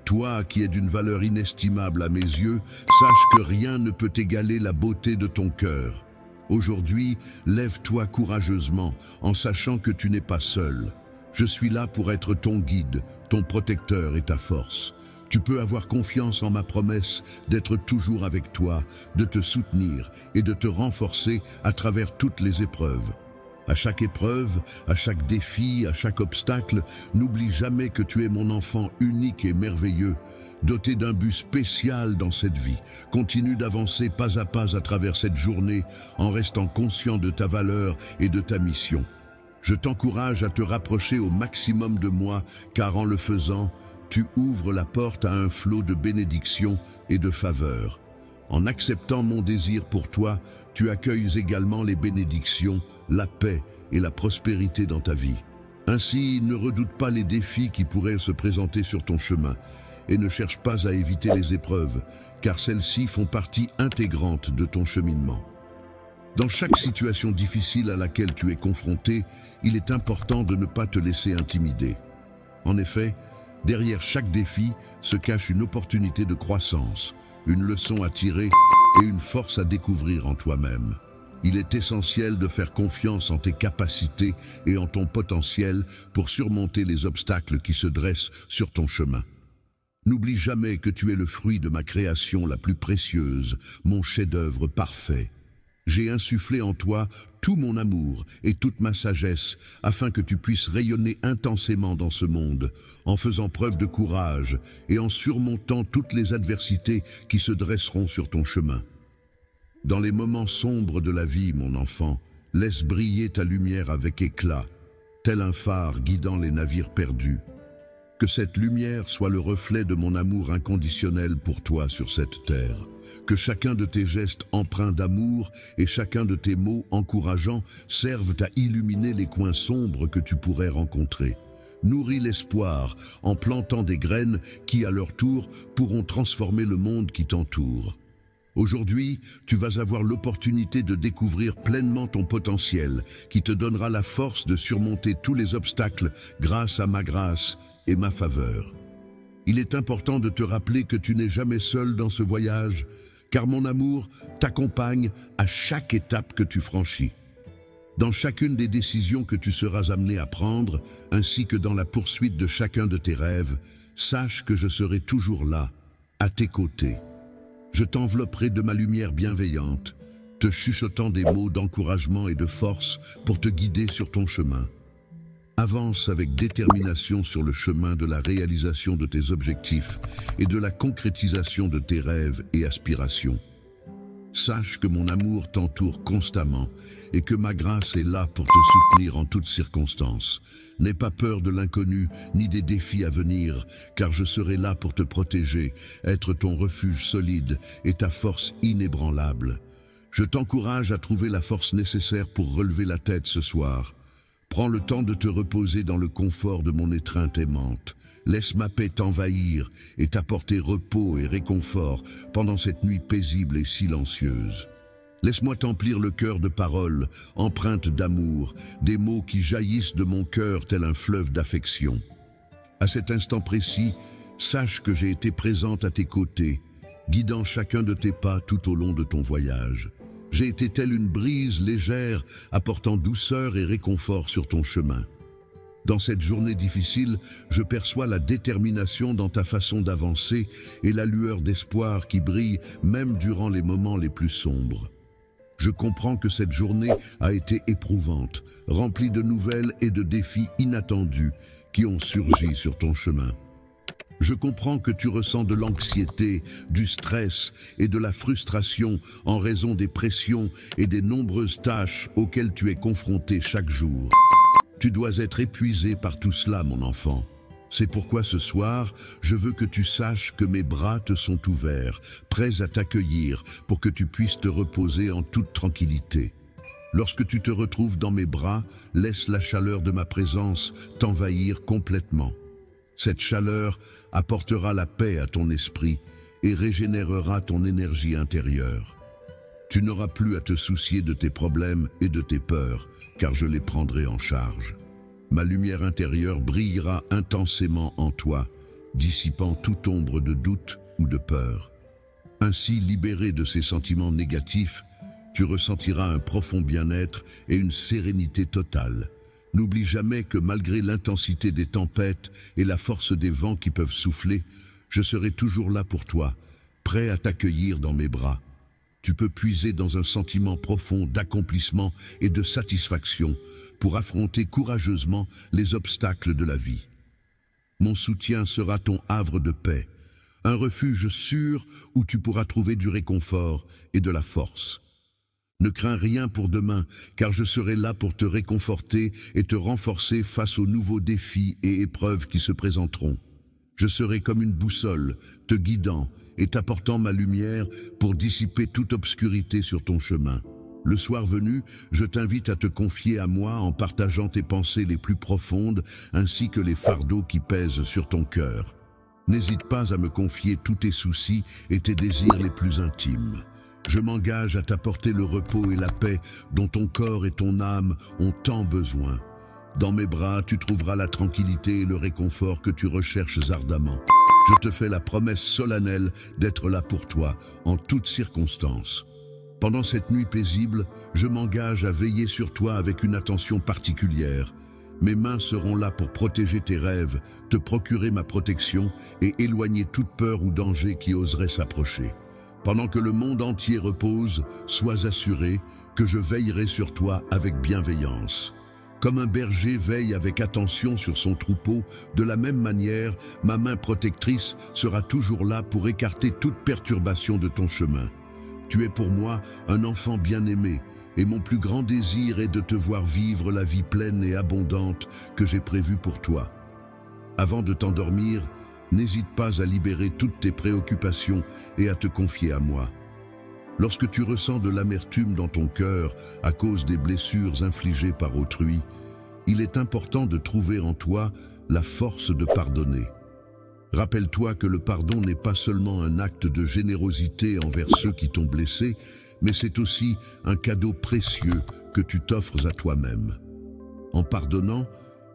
Toi qui es d'une valeur inestimable à mes yeux, sache que rien ne peut égaler la beauté de ton cœur. Aujourd'hui, lève-toi courageusement en sachant que tu n'es pas seul. Je suis là pour être ton guide, ton protecteur et ta force. Tu peux avoir confiance en ma promesse d'être toujours avec toi, de te soutenir et de te renforcer à travers toutes les épreuves. À chaque épreuve, à chaque défi, à chaque obstacle, n'oublie jamais que tu es mon enfant unique et merveilleux, doté d'un but spécial dans cette vie. Continue d'avancer pas à pas à travers cette journée en restant conscient de ta valeur et de ta mission. Je t'encourage à te rapprocher au maximum de moi, car en le faisant, tu ouvres la porte à un flot de bénédictions et de faveurs. En acceptant mon désir pour toi, tu accueilles également les bénédictions, la paix et la prospérité dans ta vie. Ainsi, ne redoute pas les défis qui pourraient se présenter sur ton chemin et ne cherche pas à éviter les épreuves, car celles-ci font partie intégrante de ton cheminement. Dans chaque situation difficile à laquelle tu es confronté, il est important de ne pas te laisser intimider. En effet, derrière chaque défi se cache une opportunité de croissance, une leçon à tirer et une force à découvrir en toi-même. Il est essentiel de faire confiance en tes capacités et en ton potentiel pour surmonter les obstacles qui se dressent sur ton chemin. N'oublie jamais que tu es le fruit de ma création la plus précieuse, mon chef-d'œuvre parfait. J'ai insufflé en toi tout mon amour et toute ma sagesse afin que tu puisses rayonner intensément dans ce monde, en faisant preuve de courage et en surmontant toutes les adversités qui se dresseront sur ton chemin. Dans les moments sombres de la vie, mon enfant, laisse briller ta lumière avec éclat, tel un phare guidant les navires perdus. Que cette lumière soit le reflet de mon amour inconditionnel pour toi sur cette terre. Que chacun de tes gestes empreints d'amour et chacun de tes mots encourageants servent à illuminer les coins sombres que tu pourrais rencontrer. Nourris l'espoir en plantant des graines qui, à leur tour, pourront transformer le monde qui t'entoure. Aujourd'hui, tu vas avoir l'opportunité de découvrir pleinement ton potentiel, qui te donnera la force de surmonter tous les obstacles grâce à ma grâce et ma faveur. Il est important de te rappeler que tu n'es jamais seul dans ce voyage, car mon amour t'accompagne à chaque étape que tu franchis. Dans chacune des décisions que tu seras amené à prendre, ainsi que dans la poursuite de chacun de tes rêves, sache que je serai toujours là, à tes côtés. Je t'envelopperai de ma lumière bienveillante, te chuchotant des mots d'encouragement et de force pour te guider sur ton chemin. Avance avec détermination sur le chemin de la réalisation de tes objectifs et de la concrétisation de tes rêves et aspirations. Sache que mon amour t'entoure constamment et que ma grâce est là pour te soutenir en toutes circonstances. N'aie pas peur de l'inconnu ni des défis à venir, car je serai là pour te protéger, être ton refuge solide et ta force inébranlable. Je t'encourage à trouver la force nécessaire pour relever la tête ce soir. Prends le temps de te reposer dans le confort de mon étreinte aimante. Laisse ma paix t'envahir et t'apporter repos et réconfort pendant cette nuit paisible et silencieuse. Laisse-moi t'emplir le cœur de paroles, empreintes d'amour, des mots qui jaillissent de mon cœur tel un fleuve d'affection. À cet instant précis, sache que j'ai été présente à tes côtés, guidant chacun de tes pas tout au long de ton voyage. J'ai été telle une brise légère, apportant douceur et réconfort sur ton chemin. Dans cette journée difficile, je perçois la détermination dans ta façon d'avancer et la lueur d'espoir qui brille même durant les moments les plus sombres. Je comprends que cette journée a été éprouvante, remplie de nouvelles et de défis inattendus qui ont surgi sur ton chemin. Je comprends que tu ressens de l'anxiété, du stress et de la frustration en raison des pressions et des nombreuses tâches auxquelles tu es confronté chaque jour. Tu dois être épuisé par tout cela, mon enfant. C'est pourquoi ce soir, je veux que tu saches que mes bras te sont ouverts, prêts à t'accueillir pour que tu puisses te reposer en toute tranquillité. Lorsque tu te retrouves dans mes bras, laisse la chaleur de ma présence t'envahir complètement. Cette chaleur apportera la paix à ton esprit et régénérera ton énergie intérieure. Tu n'auras plus à te soucier de tes problèmes et de tes peurs, car je les prendrai en charge. Ma lumière intérieure brillera intensément en toi, dissipant toute ombre de doute ou de peur. Ainsi, libéré de ces sentiments négatifs, tu ressentiras un profond bien-être et une sérénité totale. N'oublie jamais que malgré l'intensité des tempêtes et la force des vents qui peuvent souffler, je serai toujours là pour toi, prêt à t'accueillir dans mes bras. Tu peux puiser dans un sentiment profond d'accomplissement et de satisfaction pour affronter courageusement les obstacles de la vie. Mon soutien sera ton havre de paix, un refuge sûr où tu pourras trouver du réconfort et de la force. Ne crains rien pour demain, car je serai là pour te réconforter et te renforcer face aux nouveaux défis et épreuves qui se présenteront. Je serai comme une boussole, te guidant et t'apportant ma lumière pour dissiper toute obscurité sur ton chemin. Le soir venu, je t'invite à te confier à moi en partageant tes pensées les plus profondes ainsi que les fardeaux qui pèsent sur ton cœur. N'hésite pas à me confier tous tes soucis et tes désirs les plus intimes. Je m'engage à t'apporter le repos et la paix dont ton corps et ton âme ont tant besoin. Dans mes bras, tu trouveras la tranquillité et le réconfort que tu recherches ardemment. Je te fais la promesse solennelle d'être là pour toi, en toutes circonstances. Pendant cette nuit paisible, je m'engage à veiller sur toi avec une attention particulière. Mes mains seront là pour protéger tes rêves, te procurer ma protection et éloigner toute peur ou danger qui oserait s'approcher. Pendant que le monde entier repose, sois assuré que je veillerai sur toi avec bienveillance. Comme un berger veille avec attention sur son troupeau, de la même manière, ma main protectrice sera toujours là pour écarter toute perturbation de ton chemin. Tu es pour moi un enfant bien-aimé, et mon plus grand désir est de te voir vivre la vie pleine et abondante que j'ai prévue pour toi. Avant de t'endormir, n'hésite pas à libérer toutes tes préoccupations et à te confier à moi. Lorsque tu ressens de l'amertume dans ton cœur à cause des blessures infligées par autrui, il est important de trouver en toi la force de pardonner. Rappelle-toi que le pardon n'est pas seulement un acte de générosité envers ceux qui t'ont blessé, mais c'est aussi un cadeau précieux que tu t'offres à toi-même. En pardonnant,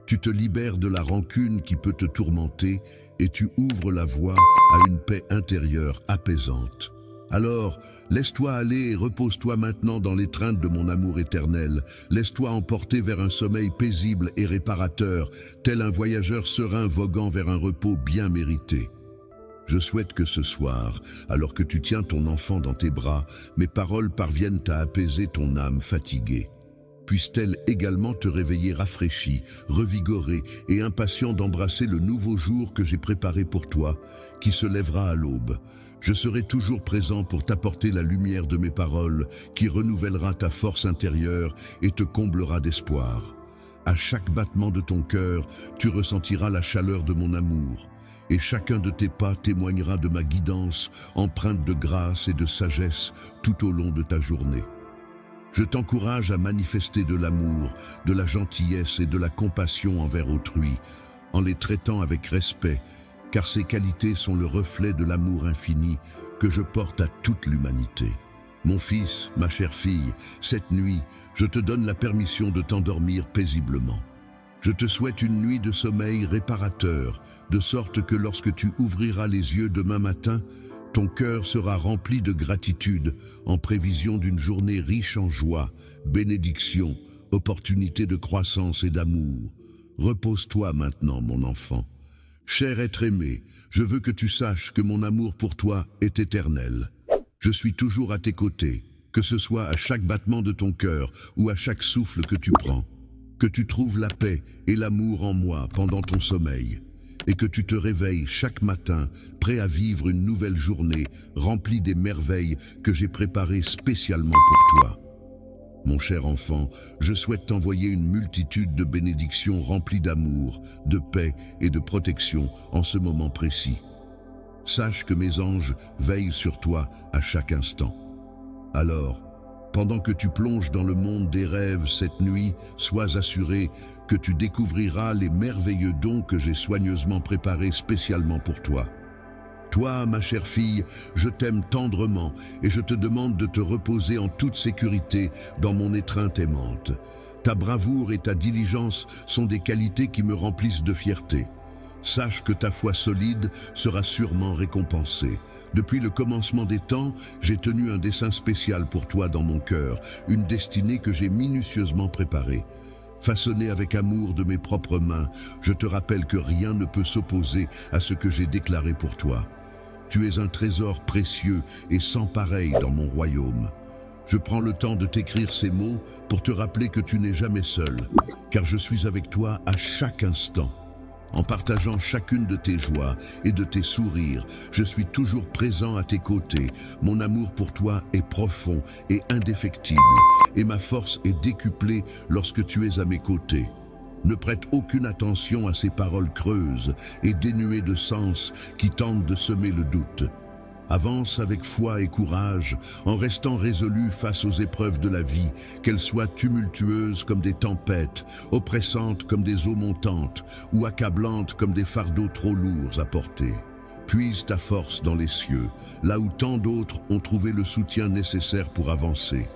tu te libères de la rancune qui peut te tourmenter et tu ouvres la voie à une paix intérieure apaisante. Alors, laisse-toi aller et repose-toi maintenant dans l'étreinte de mon amour éternel. Laisse-toi emporter vers un sommeil paisible et réparateur, tel un voyageur serein voguant vers un repos bien mérité. Je souhaite que ce soir, alors que tu tiens ton enfant dans tes bras, mes paroles parviennent à apaiser ton âme fatiguée. Puisse-t-elle également te réveiller rafraîchi, revigoré et impatient d'embrasser le nouveau jour que j'ai préparé pour toi, qui se lèvera à l'aube. Je serai toujours présent pour t'apporter la lumière de mes paroles, qui renouvellera ta force intérieure et te comblera d'espoir. À chaque battement de ton cœur, tu ressentiras la chaleur de mon amour, et chacun de tes pas témoignera de ma guidance, empreinte de grâce et de sagesse tout au long de ta journée. Je t'encourage à manifester de l'amour, de la gentillesse et de la compassion envers autrui, en les traitant avec respect, car ces qualités sont le reflet de l'amour infini que je porte à toute l'humanité. Mon fils, ma chère fille, cette nuit, je te donne la permission de t'endormir paisiblement. Je te souhaite une nuit de sommeil réparateur, de sorte que lorsque tu ouvriras les yeux demain matin, ton cœur sera rempli de gratitude en prévision d'une journée riche en joie, bénédiction, opportunités de croissance et d'amour. Repose-toi maintenant, mon enfant. Cher être aimé, je veux que tu saches que mon amour pour toi est éternel. Je suis toujours à tes côtés, que ce soit à chaque battement de ton cœur ou à chaque souffle que tu prends. Que tu trouves la paix et l'amour en moi pendant ton sommeil, et que tu te réveilles chaque matin prêt à vivre une nouvelle journée remplie des merveilles que j'ai préparées spécialement pour toi. Mon cher enfant, je souhaite t'envoyer une multitude de bénédictions remplies d'amour, de paix et de protection en ce moment précis. Sache que mes anges veillent sur toi à chaque instant. Alors, Pendant que tu plonges dans le monde des rêves cette nuit, sois assuré que tu découvriras les merveilleux dons que j'ai soigneusement préparés spécialement pour toi. Toi, ma chère fille, je t'aime tendrement et je te demande de te reposer en toute sécurité dans mon étreinte aimante. Ta bravoure et ta diligence sont des qualités qui me remplissent de fierté. Sache que ta foi solide sera sûrement récompensée. Depuis le commencement des temps, j'ai tenu un dessein spécial pour toi dans mon cœur, une destinée que j'ai minutieusement préparée. Façonnée avec amour de mes propres mains, je te rappelle que rien ne peut s'opposer à ce que j'ai déclaré pour toi. Tu es un trésor précieux et sans pareil dans mon royaume. Je prends le temps de t'écrire ces mots pour te rappeler que tu n'es jamais seul, car je suis avec toi à chaque instant. En partageant chacune de tes joies et de tes sourires, je suis toujours présent à tes côtés. Mon amour pour toi est profond et indéfectible, et ma force est décuplée lorsque tu es à mes côtés. Ne prête aucune attention à ces paroles creuses et dénuées de sens qui tentent de semer le doute. Avance avec foi et courage, en restant résolu face aux épreuves de la vie, qu'elles soient tumultueuses comme des tempêtes, oppressantes comme des eaux montantes, ou accablantes comme des fardeaux trop lourds à porter. Puise ta force dans les cieux, là où tant d'autres ont trouvé le soutien nécessaire pour avancer.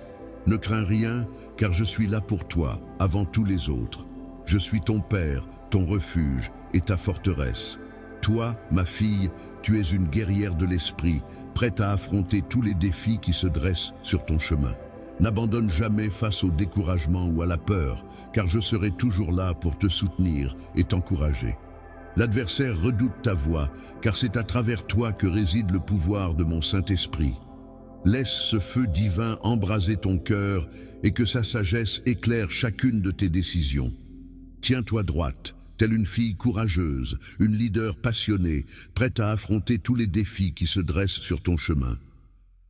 Ne crains rien, car je suis là pour toi, avant tous les autres. Je suis ton Père, ton refuge et ta forteresse. Toi, ma fille, tu es une guerrière de l'esprit, prête à affronter tous les défis qui se dressent sur ton chemin. N'abandonne jamais face au découragement ou à la peur, car je serai toujours là pour te soutenir et t'encourager. L'adversaire redoute ta voix, car c'est à travers toi que réside le pouvoir de mon Saint-Esprit. Laisse ce feu divin embraser ton cœur et que sa sagesse éclaire chacune de tes décisions. Tiens-toi droite, telle une fille courageuse, une leader passionnée, prête à affronter tous les défis qui se dressent sur ton chemin.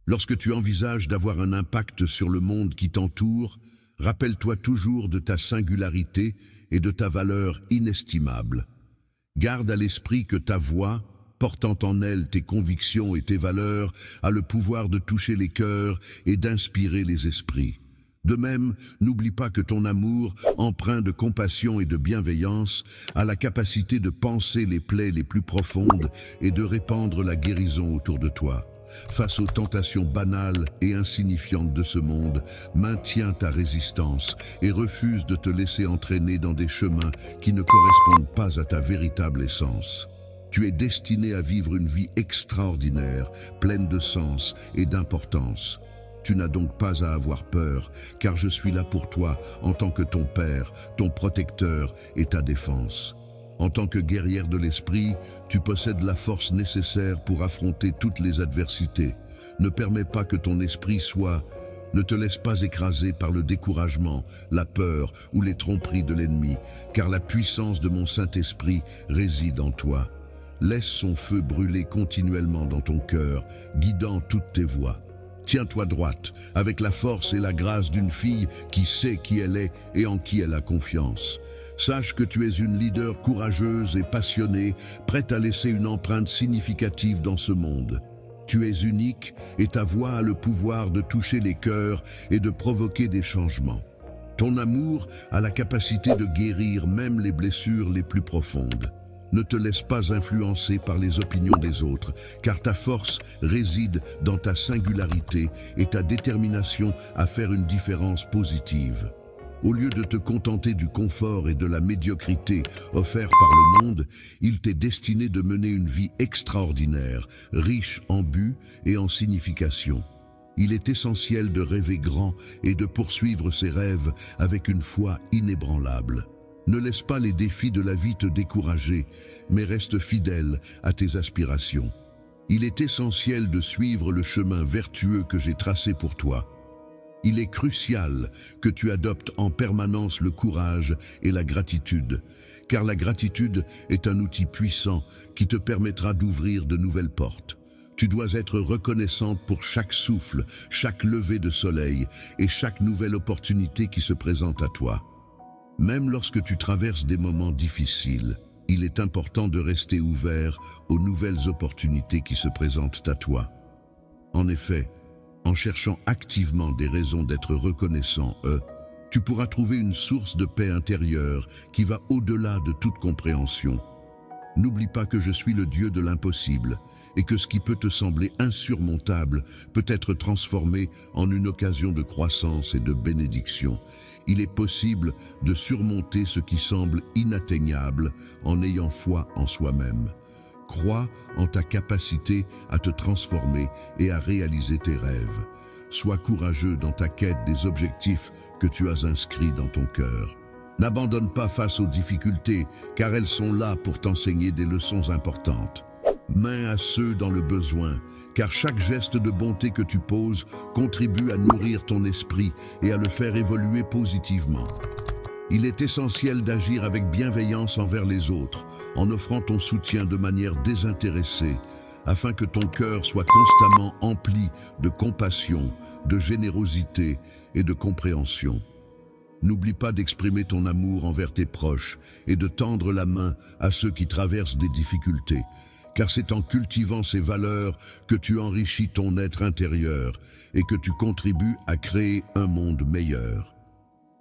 Lorsque tu envisages d'avoir un impact sur le monde qui t'entoure, rappelle-toi toujours de ta singularité et de ta valeur inestimable. Garde à l'esprit que ta voix, portant en elle tes convictions et tes valeurs, a le pouvoir de toucher les cœurs et d'inspirer les esprits. De même, n'oublie pas que ton amour, empreint de compassion et de bienveillance, a la capacité de panser les plaies les plus profondes et de répandre la guérison autour de toi. Face aux tentations banales et insignifiantes de ce monde, maintiens ta résistance et refuse de te laisser entraîner dans des chemins qui ne correspondent pas à ta véritable essence. Tu es destiné à vivre une vie extraordinaire, pleine de sens et d'importance. Tu n'as donc pas à avoir peur, car je suis là pour toi en tant que ton Père, ton protecteur et ta défense. En tant que guerrière de l'esprit, tu possèdes la force nécessaire pour affronter toutes les adversités. Ne permets pas que ton esprit ne te laisse pas écraser par le découragement, la peur ou les tromperies de l'ennemi, car la puissance de mon Saint-Esprit réside en toi. Laisse son feu brûler continuellement dans ton cœur, guidant toutes tes voies. Tiens-toi droite, avec la force et la grâce d'une fille qui sait qui elle est et en qui elle a confiance. Sache que tu es une leader courageuse et passionnée, prête à laisser une empreinte significative dans ce monde. Tu es unique et ta voix a le pouvoir de toucher les cœurs et de provoquer des changements. Ton amour a la capacité de guérir même les blessures les plus profondes. Ne te laisse pas influencer par les opinions des autres, car ta force réside dans ta singularité et ta détermination à faire une différence positive. Au lieu de te contenter du confort et de la médiocrité offerts par le monde, il t'est destiné de mener une vie extraordinaire, riche en but et en signification. Il est essentiel de rêver grand et de poursuivre ses rêves avec une foi inébranlable. Ne laisse pas les défis de la vie te décourager, mais reste fidèle à tes aspirations. Il est essentiel de suivre le chemin vertueux que j'ai tracé pour toi. Il est crucial que tu adoptes en permanence le courage et la gratitude, car la gratitude est un outil puissant qui te permettra d'ouvrir de nouvelles portes. Tu dois être reconnaissante pour chaque souffle, chaque lever de soleil et chaque nouvelle opportunité qui se présente à toi. Même lorsque tu traverses des moments difficiles, il est important de rester ouvert aux nouvelles opportunités qui se présentent à toi. En effet, en cherchant activement des raisons d'être reconnaissant, tu pourras trouver une source de paix intérieure qui va au-delà de toute compréhension. N'oublie pas que je suis le Dieu de l'impossible et que ce qui peut te sembler insurmontable peut être transformé en une occasion de croissance et de bénédiction. Il est possible de surmonter ce qui semble inatteignable en ayant foi en soi-même. Crois en ta capacité à te transformer et à réaliser tes rêves. Sois courageux dans ta quête des objectifs que tu as inscrits dans ton cœur. N'abandonne pas face aux difficultés, car elles sont là pour t'enseigner des leçons importantes. Main à ceux dans le besoin, car chaque geste de bonté que tu poses contribue à nourrir ton esprit et à le faire évoluer positivement. Il est essentiel d'agir avec bienveillance envers les autres, en offrant ton soutien de manière désintéressée, afin que ton cœur soit constamment empli de compassion, de générosité et de compréhension. N'oublie pas d'exprimer ton amour envers tes proches et de tendre la main à ceux qui traversent des difficultés, car c'est en cultivant ces valeurs que tu enrichis ton être intérieur et que tu contribues à créer un monde meilleur.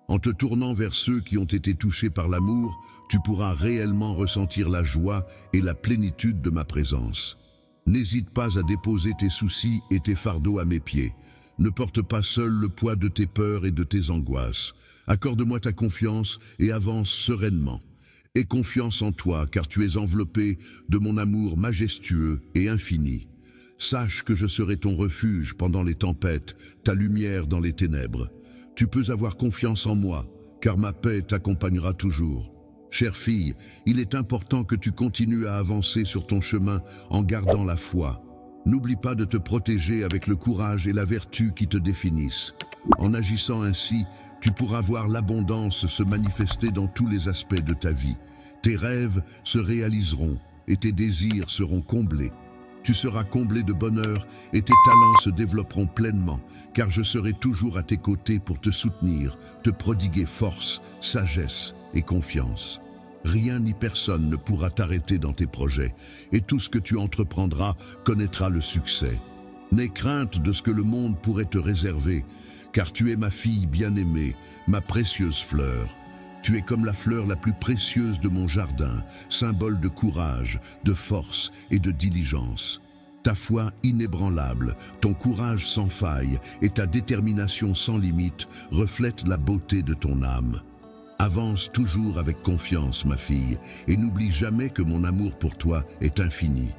En te tournant vers ceux qui ont été touchés par l'amour, tu pourras réellement ressentir la joie et la plénitude de ma présence. N'hésite pas à déposer tes soucis et tes fardeaux à mes pieds. Ne porte pas seul le poids de tes peurs et de tes angoisses. Accorde-moi ta confiance et avance sereinement. Aie confiance en toi, car tu es enveloppé de mon amour majestueux et infini. Sache que je serai ton refuge pendant les tempêtes, ta lumière dans les ténèbres. Tu peux avoir confiance en moi, car ma paix t'accompagnera toujours. Chère fille, il est important que tu continues à avancer sur ton chemin en gardant la foi. N'oublie pas de te protéger avec le courage et la vertu qui te définissent. En agissant ainsi, tu pourras voir l'abondance se manifester dans tous les aspects de ta vie. Tes rêves se réaliseront et tes désirs seront comblés. Tu seras comblé de bonheur et tes talents se développeront pleinement, car je serai toujours à tes côtés pour te soutenir, te prodiguer force, sagesse et confiance. Rien ni personne ne pourra t'arrêter dans tes projets, et tout ce que tu entreprendras connaîtra le succès. N'aie crainte de ce que le monde pourrait te réserver, car tu es ma fille bien-aimée, ma précieuse fleur. Tu es comme la fleur la plus précieuse de mon jardin, symbole de courage, de force et de diligence. Ta foi inébranlable, ton courage sans faille et ta détermination sans limite reflètent la beauté de ton âme. Avance toujours avec confiance, ma fille, et n'oublie jamais que mon amour pour toi est infini.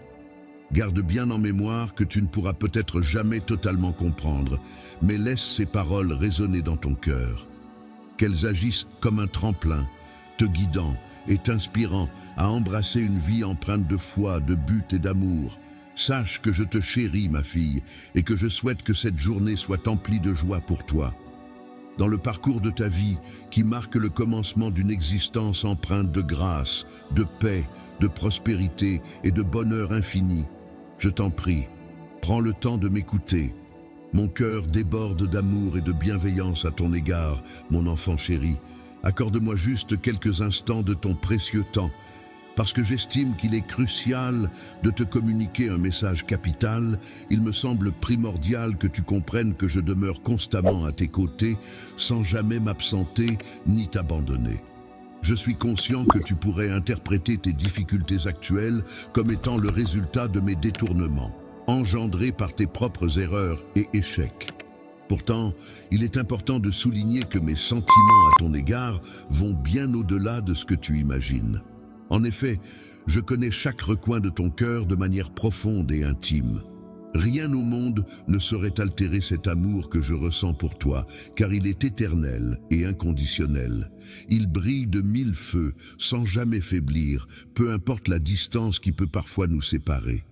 Garde bien en mémoire que tu ne pourras peut-être jamais totalement comprendre, mais laisse ces paroles résonner dans ton cœur. Qu'elles agissent comme un tremplin, te guidant et t'inspirant à embrasser une vie empreinte de foi, de but et d'amour. Sache que je te chéris, ma fille, et que je souhaite que cette journée soit emplie de joie pour toi. Dans le parcours de ta vie, qui marque le commencement d'une existence empreinte de grâce, de paix, de prospérité et de bonheur infini, je t'en prie, prends le temps de m'écouter. Mon cœur déborde d'amour et de bienveillance à ton égard, mon enfant chéri. Accorde-moi juste quelques instants de ton précieux temps, parce que j'estime qu'il est crucial de te communiquer un message capital. Il me semble primordial que tu comprennes que je demeure constamment à tes côtés, sans jamais m'absenter ni t'abandonner. Je suis conscient que tu pourrais interpréter tes difficultés actuelles comme étant le résultat de mes détournements, engendrés par tes propres erreurs et échecs. Pourtant, il est important de souligner que mes sentiments à ton égard vont bien au-delà de ce que tu imagines. En effet, je connais chaque recoin de ton cœur de manière profonde et intime. Rien au monde ne saurait altérer cet amour que je ressens pour toi, car il est éternel et inconditionnel. Il brille de mille feux, sans jamais faiblir, peu importe la distance qui peut parfois nous séparer.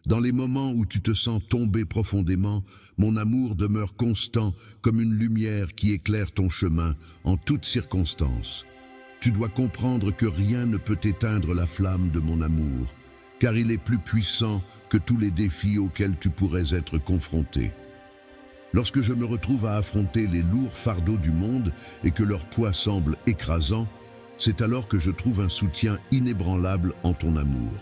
Dans les moments où tu te sens tomber profondément, mon amour demeure constant comme une lumière qui éclaire ton chemin en toutes circonstances. Tu dois comprendre que rien ne peut éteindre la flamme de mon amour, car il est plus puissant que tous les défis auxquels tu pourrais être confronté. Lorsque je me retrouve à affronter les lourds fardeaux du monde et que leur poids semble écrasant, c'est alors que je trouve un soutien inébranlable en ton amour.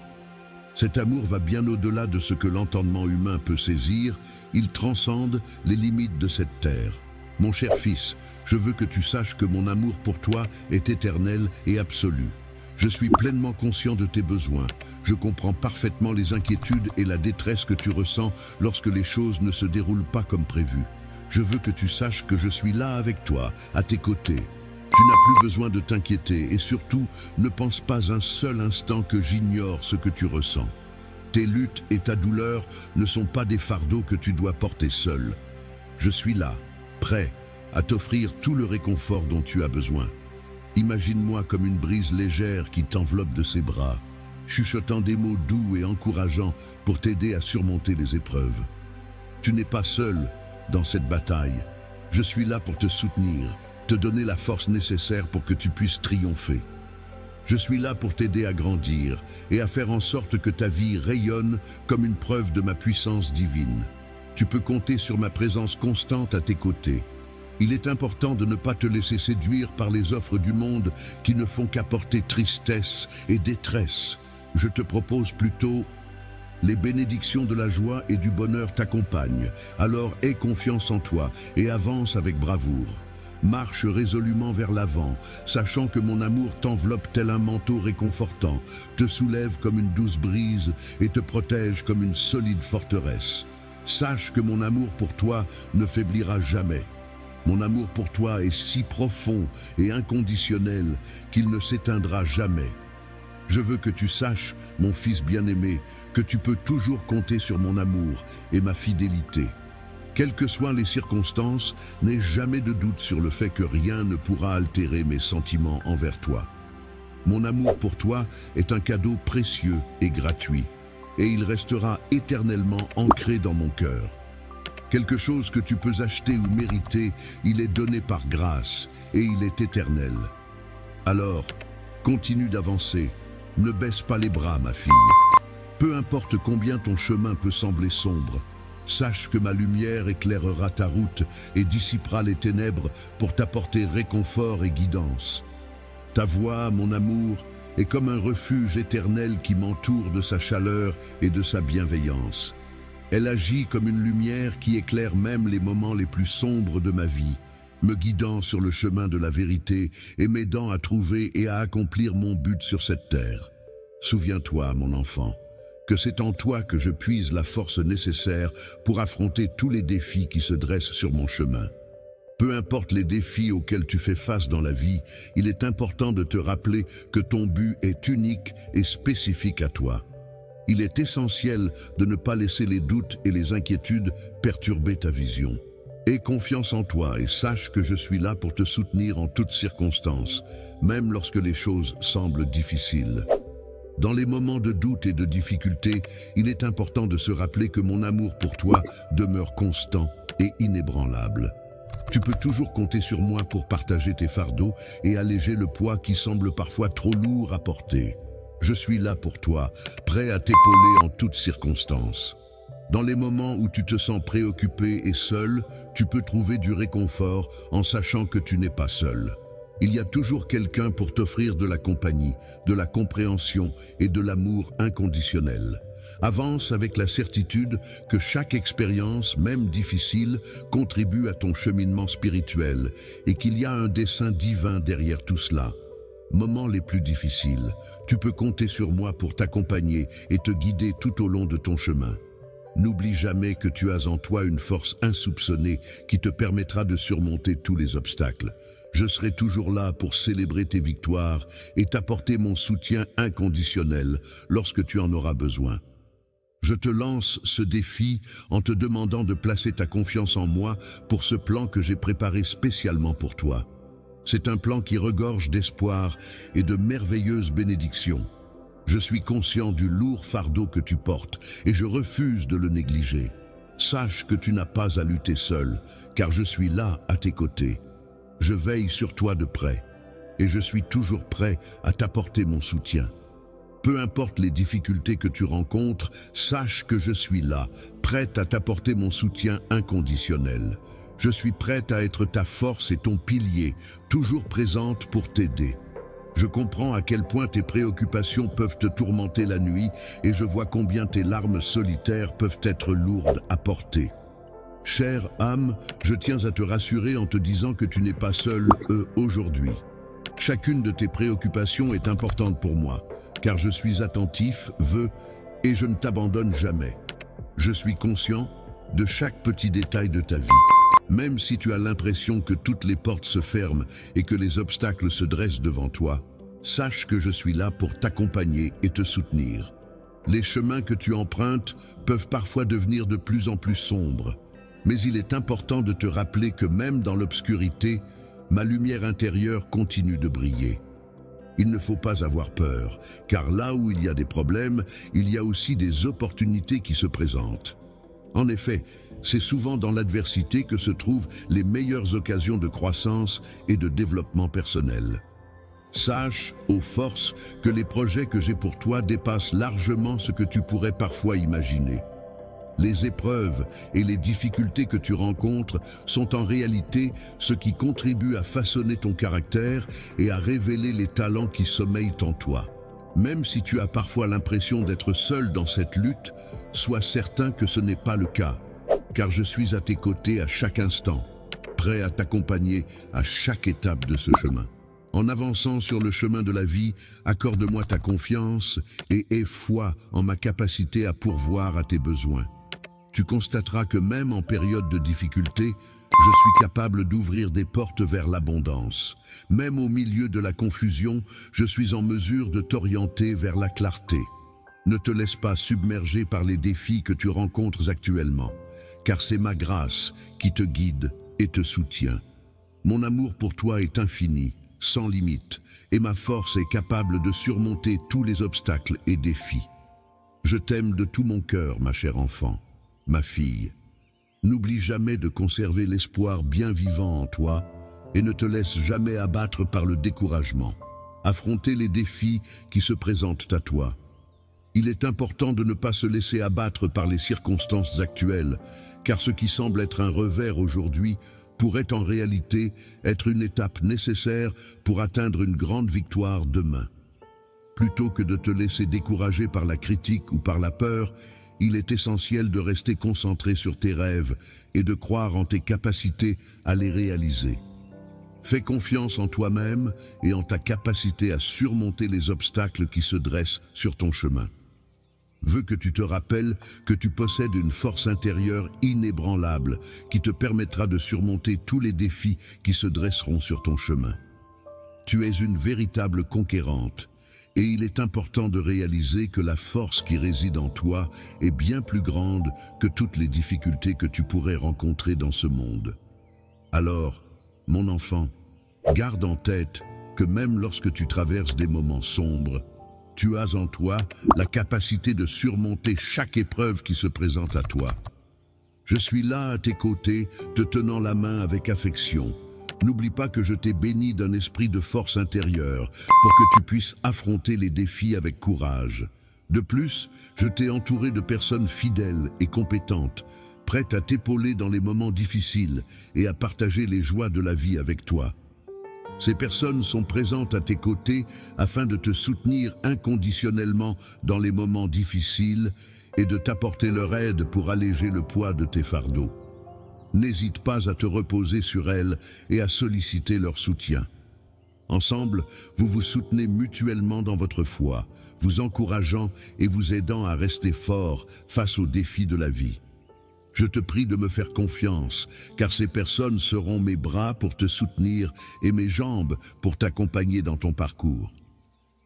Cet amour va bien au-delà de ce que l'entendement humain peut saisir, il transcende les limites de cette terre. Mon cher fils, je veux que tu saches que mon amour pour toi est éternel et absolu. Je suis pleinement conscient de tes besoins. Je comprends parfaitement les inquiétudes et la détresse que tu ressens lorsque les choses ne se déroulent pas comme prévu. Je veux que tu saches que je suis là avec toi, à tes côtés. Tu n'as plus besoin de t'inquiéter et surtout, ne pense pas un seul instant que j'ignore ce que tu ressens. Tes luttes et ta douleur ne sont pas des fardeaux que tu dois porter seul. Je suis là, prêt à t'offrir tout le réconfort dont tu as besoin. Imagine-moi comme une brise légère qui t'enveloppe de ses bras, chuchotant des mots doux et encourageants pour t'aider à surmonter les épreuves. Tu n'es pas seul dans cette bataille. Je suis là pour te soutenir, te donner la force nécessaire pour que tu puisses triompher. Je suis là pour t'aider à grandir et à faire en sorte que ta vie rayonne comme une preuve de ma puissance divine. Tu peux compter sur ma présence constante à tes côtés. Il est important de ne pas te laisser séduire par les offres du monde qui ne font qu'apporter tristesse et détresse. Je te propose plutôt les bénédictions de la joie et du bonheur t'accompagnent. Alors aie confiance en toi et avance avec bravoure. Marche résolument vers l'avant, sachant que mon amour t'enveloppe tel un manteau réconfortant, te soulève comme une douce brise et te protège comme une solide forteresse. Sache que mon amour pour toi ne faiblira jamais. Mon amour pour toi est si profond et inconditionnel qu'il ne s'éteindra jamais. Je veux que tu saches, mon fils bien-aimé, que tu peux toujours compter sur mon amour et ma fidélité. Quelles que soient les circonstances, n'aie jamais de doute sur le fait que rien ne pourra altérer mes sentiments envers toi. Mon amour pour toi est un cadeau précieux et gratuit, et il restera éternellement ancré dans mon cœur. Quelque chose que tu peux acheter ou mériter, il est donné par grâce et il est éternel. Alors, continue d'avancer, ne baisse pas les bras, ma fille. Peu importe combien ton chemin peut sembler sombre, sache que ma lumière éclairera ta route et dissipera les ténèbres pour t'apporter réconfort et guidance. Ta voix, mon amour, est comme un refuge éternel qui m'entoure de sa chaleur et de sa bienveillance. Elle agit comme une lumière qui éclaire même les moments les plus sombres de ma vie, me guidant sur le chemin de la vérité et m'aidant à trouver et à accomplir mon but sur cette terre. Souviens-toi, mon enfant, que c'est en toi que je puise la force nécessaire pour affronter tous les défis qui se dressent sur mon chemin. Peu importe les défis auxquels tu fais face dans la vie, il est important de te rappeler que ton but est unique et spécifique à toi. Il est essentiel de ne pas laisser les doutes et les inquiétudes perturber ta vision. Aie confiance en toi et sache que je suis là pour te soutenir en toutes circonstances, même lorsque les choses semblent difficiles. Dans les moments de doute et de difficulté, il est important de se rappeler que mon amour pour toi demeure constant et inébranlable. Tu peux toujours compter sur moi pour partager tes fardeaux et alléger le poids qui semble parfois trop lourd à porter. Je suis là pour toi, prêt à t'épauler en toutes circonstances. Dans les moments où tu te sens préoccupé et seul, tu peux trouver du réconfort en sachant que tu n'es pas seul. Il y a toujours quelqu'un pour t'offrir de la compagnie, de la compréhension et de l'amour inconditionnel. Avance avec la certitude que chaque expérience, même difficile, contribue à ton cheminement spirituel et qu'il y a un dessein divin derrière tout cela. Moments les plus difficiles, tu peux compter sur moi pour t'accompagner et te guider tout au long de ton chemin. N'oublie jamais que tu as en toi une force insoupçonnée qui te permettra de surmonter tous les obstacles. Je serai toujours là pour célébrer tes victoires et t'apporter mon soutien inconditionnel lorsque tu en auras besoin. Je te lance ce défi en te demandant de placer ta confiance en moi pour ce plan que j'ai préparé spécialement pour toi. C'est un plan qui regorge d'espoir et de merveilleuses bénédictions. Je suis conscient du lourd fardeau que tu portes et je refuse de le négliger. Sache que tu n'as pas à lutter seul, car je suis là à tes côtés. Je veille sur toi de près et je suis toujours prêt à t'apporter mon soutien. Peu importe les difficultés que tu rencontres, sache que je suis là, prêt à t'apporter mon soutien inconditionnel. Je suis prête à être ta force et ton pilier, toujours présente pour t'aider. Je comprends à quel point tes préoccupations peuvent te tourmenter la nuit et je vois combien tes larmes solitaires peuvent être lourdes à porter. Chère âme, je tiens à te rassurer en te disant que tu n'es pas seul aujourd'hui. Chacune de tes préoccupations est importante pour moi, car je suis attentif, et je ne t'abandonne jamais. Je suis conscient de chaque petit détail de ta vie. Même si tu as l'impression que toutes les portes se ferment et que les obstacles se dressent devant toi, sache que je suis là pour t'accompagner et te soutenir. Les chemins que tu empruntes peuvent parfois devenir de plus en plus sombres, mais il est important de te rappeler que même dans l'obscurité, ma lumière intérieure continue de briller. Il ne faut pas avoir peur, car là où il y a des problèmes, il y a aussi des opportunités qui se présentent. En effet, c'est souvent dans l'adversité que se trouvent les meilleures occasions de croissance et de développement personnel. Sache, ô force, que les projets que j'ai pour toi dépassent largement ce que tu pourrais parfois imaginer. Les épreuves et les difficultés que tu rencontres sont en réalité ce qui contribue à façonner ton caractère et à révéler les talents qui sommeillent en toi. Même si tu as parfois l'impression d'être seul dans cette lutte, sois certain que ce n'est pas le cas, car je suis à tes côtés à chaque instant, prêt à t'accompagner à chaque étape de ce chemin. En avançant sur le chemin de la vie, accorde-moi ta confiance et aie foi en ma capacité à pourvoir à tes besoins. Tu constateras que même en période de difficulté, je suis capable d'ouvrir des portes vers l'abondance. Même au milieu de la confusion, je suis en mesure de t'orienter vers la clarté. Ne te laisse pas submerger par les défis que tu rencontres actuellement, car c'est ma grâce qui te guide et te soutient. Mon amour pour toi est infini, sans limite, et ma force est capable de surmonter tous les obstacles et défis. Je t'aime de tout mon cœur, ma chère enfant, ma fille. N'oublie jamais de conserver l'espoir bien vivant en toi et ne te laisse jamais abattre par le découragement. Affronter les défis qui se présentent à toi. Il est important de ne pas se laisser abattre par les circonstances actuelles, car ce qui semble être un revers aujourd'hui pourrait en réalité être une étape nécessaire pour atteindre une grande victoire demain. Plutôt que de te laisser décourager par la critique ou par la peur, il est essentiel de rester concentré sur tes rêves et de croire en tes capacités à les réaliser. Fais confiance en toi-même et en ta capacité à surmonter les obstacles qui se dressent sur ton chemin. Veux que tu te rappelles que tu possèdes une force intérieure inébranlable qui te permettra de surmonter tous les défis qui se dresseront sur ton chemin. Tu es une véritable conquérante. Et il est important de réaliser que la force qui réside en toi est bien plus grande que toutes les difficultés que tu pourrais rencontrer dans ce monde. Alors, mon enfant, garde en tête que même lorsque tu traverses des moments sombres, tu as en toi la capacité de surmonter chaque épreuve qui se présente à toi. Je suis là à tes côtés, te tenant la main avec affection. N'oublie pas que je t'ai béni d'un esprit de force intérieure pour que tu puisses affronter les défis avec courage. De plus, je t'ai entouré de personnes fidèles et compétentes, prêtes à t'épauler dans les moments difficiles et à partager les joies de la vie avec toi. Ces personnes sont présentes à tes côtés afin de te soutenir inconditionnellement dans les moments difficiles et de t'apporter leur aide pour alléger le poids de tes fardeaux. N'hésite pas à te reposer sur elles et à solliciter leur soutien. Ensemble, vous vous soutenez mutuellement dans votre foi, vous encourageant et vous aidant à rester fort face aux défis de la vie. Je te prie de me faire confiance, car ces personnes seront mes bras pour te soutenir et mes jambes pour t'accompagner dans ton parcours.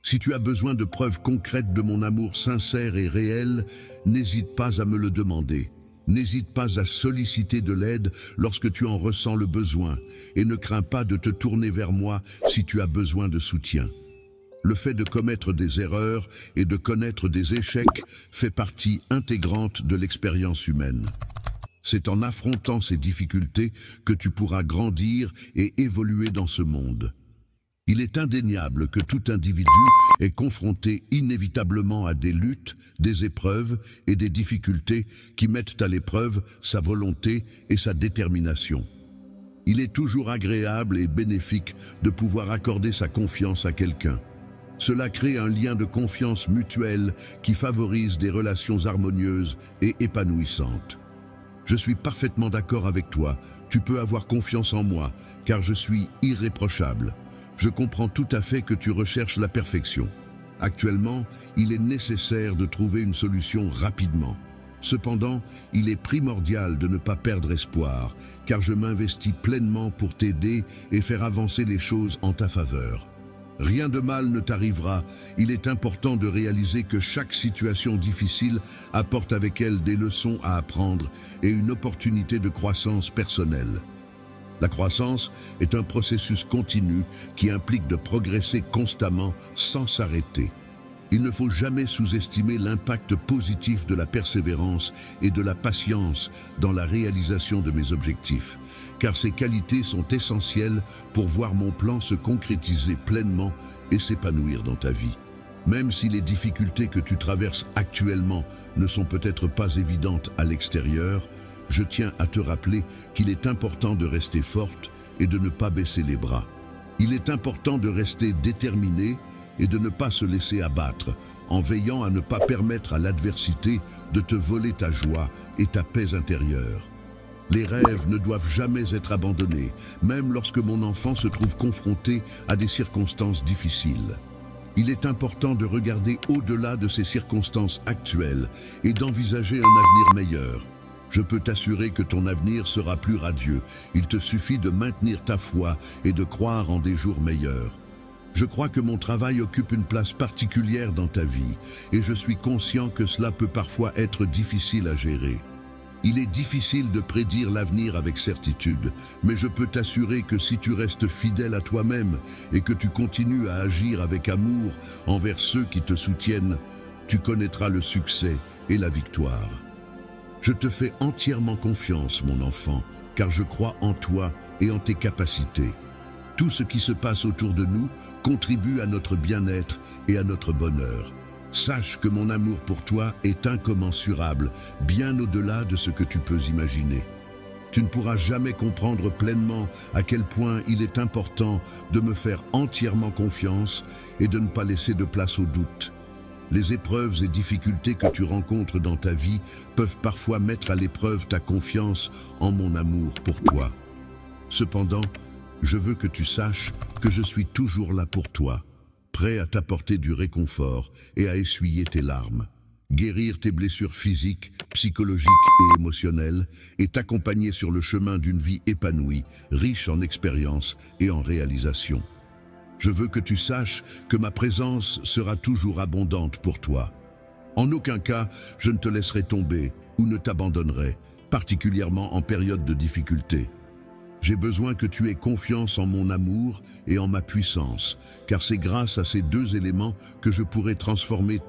Si tu as besoin de preuves concrètes de mon amour sincère et réel, n'hésite pas à me le demander. N'hésite pas à solliciter de l'aide lorsque tu en ressens le besoin et ne crains pas de te tourner vers moi si tu as besoin de soutien. Le fait de commettre des erreurs et de connaître des échecs fait partie intégrante de l'expérience humaine. C'est en affrontant ces difficultés que tu pourras grandir et évoluer dans ce monde. Il est indéniable que tout individu est confronté inévitablement à des luttes, des épreuves et des difficultés qui mettent à l'épreuve sa volonté et sa détermination. Il est toujours agréable et bénéfique de pouvoir accorder sa confiance à quelqu'un. Cela crée un lien de confiance mutuelle qui favorise des relations harmonieuses et épanouissantes. Je suis parfaitement d'accord avec toi, tu peux avoir confiance en moi, car je suis irréprochable. Je comprends tout à fait que tu recherches la perfection. Actuellement, il est nécessaire de trouver une solution rapidement. Cependant, il est primordial de ne pas perdre espoir, car je m'investis pleinement pour t'aider et faire avancer les choses en ta faveur. Rien de mal ne t'arrivera, il est important de réaliser que chaque situation difficile apporte avec elle des leçons à apprendre et une opportunité de croissance personnelle. La croissance est un processus continu qui implique de progresser constamment sans s'arrêter. Il ne faut jamais sous-estimer l'impact positif de la persévérance et de la patience dans la réalisation de mes objectifs, car ces qualités sont essentielles pour voir mon plan se concrétiser pleinement et s'épanouir dans ta vie. Même si les difficultés que tu traverses actuellement ne sont peut-être pas évidentes à l'extérieur, je tiens à te rappeler qu'il est important de rester forte et de ne pas baisser les bras. Il est important de rester déterminé et de ne pas se laisser abattre, en veillant à ne pas permettre à l'adversité de te voler ta joie et ta paix intérieure. Les rêves ne doivent jamais être abandonnés, même lorsque mon enfant se trouve confronté à des circonstances difficiles. Il est important de regarder au-delà de ces circonstances actuelles et d'envisager un avenir meilleur. Je peux t'assurer que ton avenir sera plus radieux. Il te suffit de maintenir ta foi et de croire en des jours meilleurs. Je crois que mon travail occupe une place particulière dans ta vie et je suis conscient que cela peut parfois être difficile à gérer. Il est difficile de prédire l'avenir avec certitude, mais je peux t'assurer que si tu restes fidèle à toi-même et que tu continues à agir avec amour envers ceux qui te soutiennent, tu connaîtras le succès et la victoire. Je te fais entièrement confiance, mon enfant, car je crois en toi et en tes capacités. Tout ce qui se passe autour de nous contribue à notre bien-être et à notre bonheur. Sache que mon amour pour toi est incommensurable, bien au-delà de ce que tu peux imaginer. Tu ne pourras jamais comprendre pleinement à quel point il est important de me faire entièrement confiance et de ne pas laisser de place au doute. Les épreuves et difficultés que tu rencontres dans ta vie peuvent parfois mettre à l'épreuve ta confiance en mon amour pour toi. Cependant, je veux que tu saches que je suis toujours là pour toi, prêt à t'apporter du réconfort et à essuyer tes larmes, guérir tes blessures physiques, psychologiques et émotionnelles et t'accompagner sur le chemin d'une vie épanouie, riche en expériences et en réalisations. Je veux que tu saches que ma présence sera toujours abondante pour toi. En aucun cas, je ne te laisserai tomber ou ne t'abandonnerai, particulièrement en période de difficulté. J'ai besoin que tu aies confiance en mon amour et en ma puissance, car c'est grâce à ces deux éléments que je pourrai transformer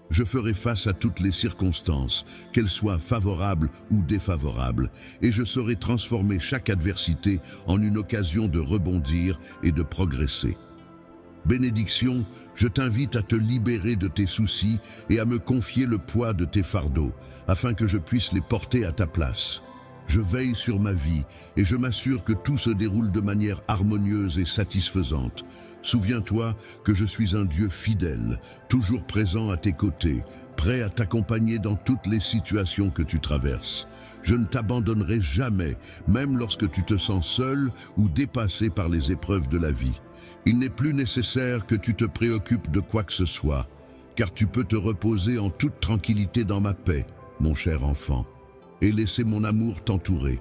Je ferai face à toutes les circonstances, qu'elles soient favorables ou défavorables, et je saurai transformer chaque adversité en une occasion de rebondir et de progresser. Bénédiction, je t'invite à te libérer de tes soucis et à me confier le poids de tes fardeaux, afin que je puisse les porter à ta place. Je veille sur ma vie et je m'assure que tout se déroule de manière harmonieuse et satisfaisante. Souviens-toi que je suis un Dieu fidèle, toujours présent à tes côtés, prêt à t'accompagner dans toutes les situations que tu traverses. Je ne t'abandonnerai jamais, même lorsque tu te sens seul ou dépassé par les épreuves de la vie. Il n'est plus nécessaire que tu te préoccupes de quoi que ce soit, car tu peux te reposer en toute tranquillité dans ma paix, mon cher enfant, et laisser mon amour t'entourer.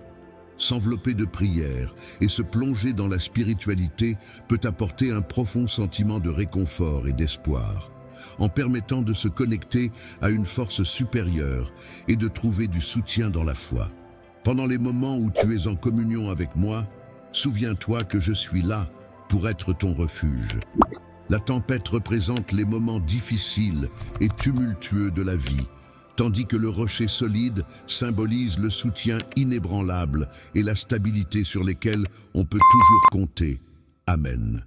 S'envelopper de prières et se plonger dans la spiritualité peut apporter un profond sentiment de réconfort et d'espoir, en permettant de se connecter à une force supérieure et de trouver du soutien dans la foi. Pendant les moments où tu es en communion avec moi, souviens-toi que je suis là pour être ton refuge. La tempête représente les moments difficiles et tumultueux de la vie, tandis que le rocher solide symbolise le soutien inébranlable et la stabilité sur lesquels on peut toujours compter. Amen.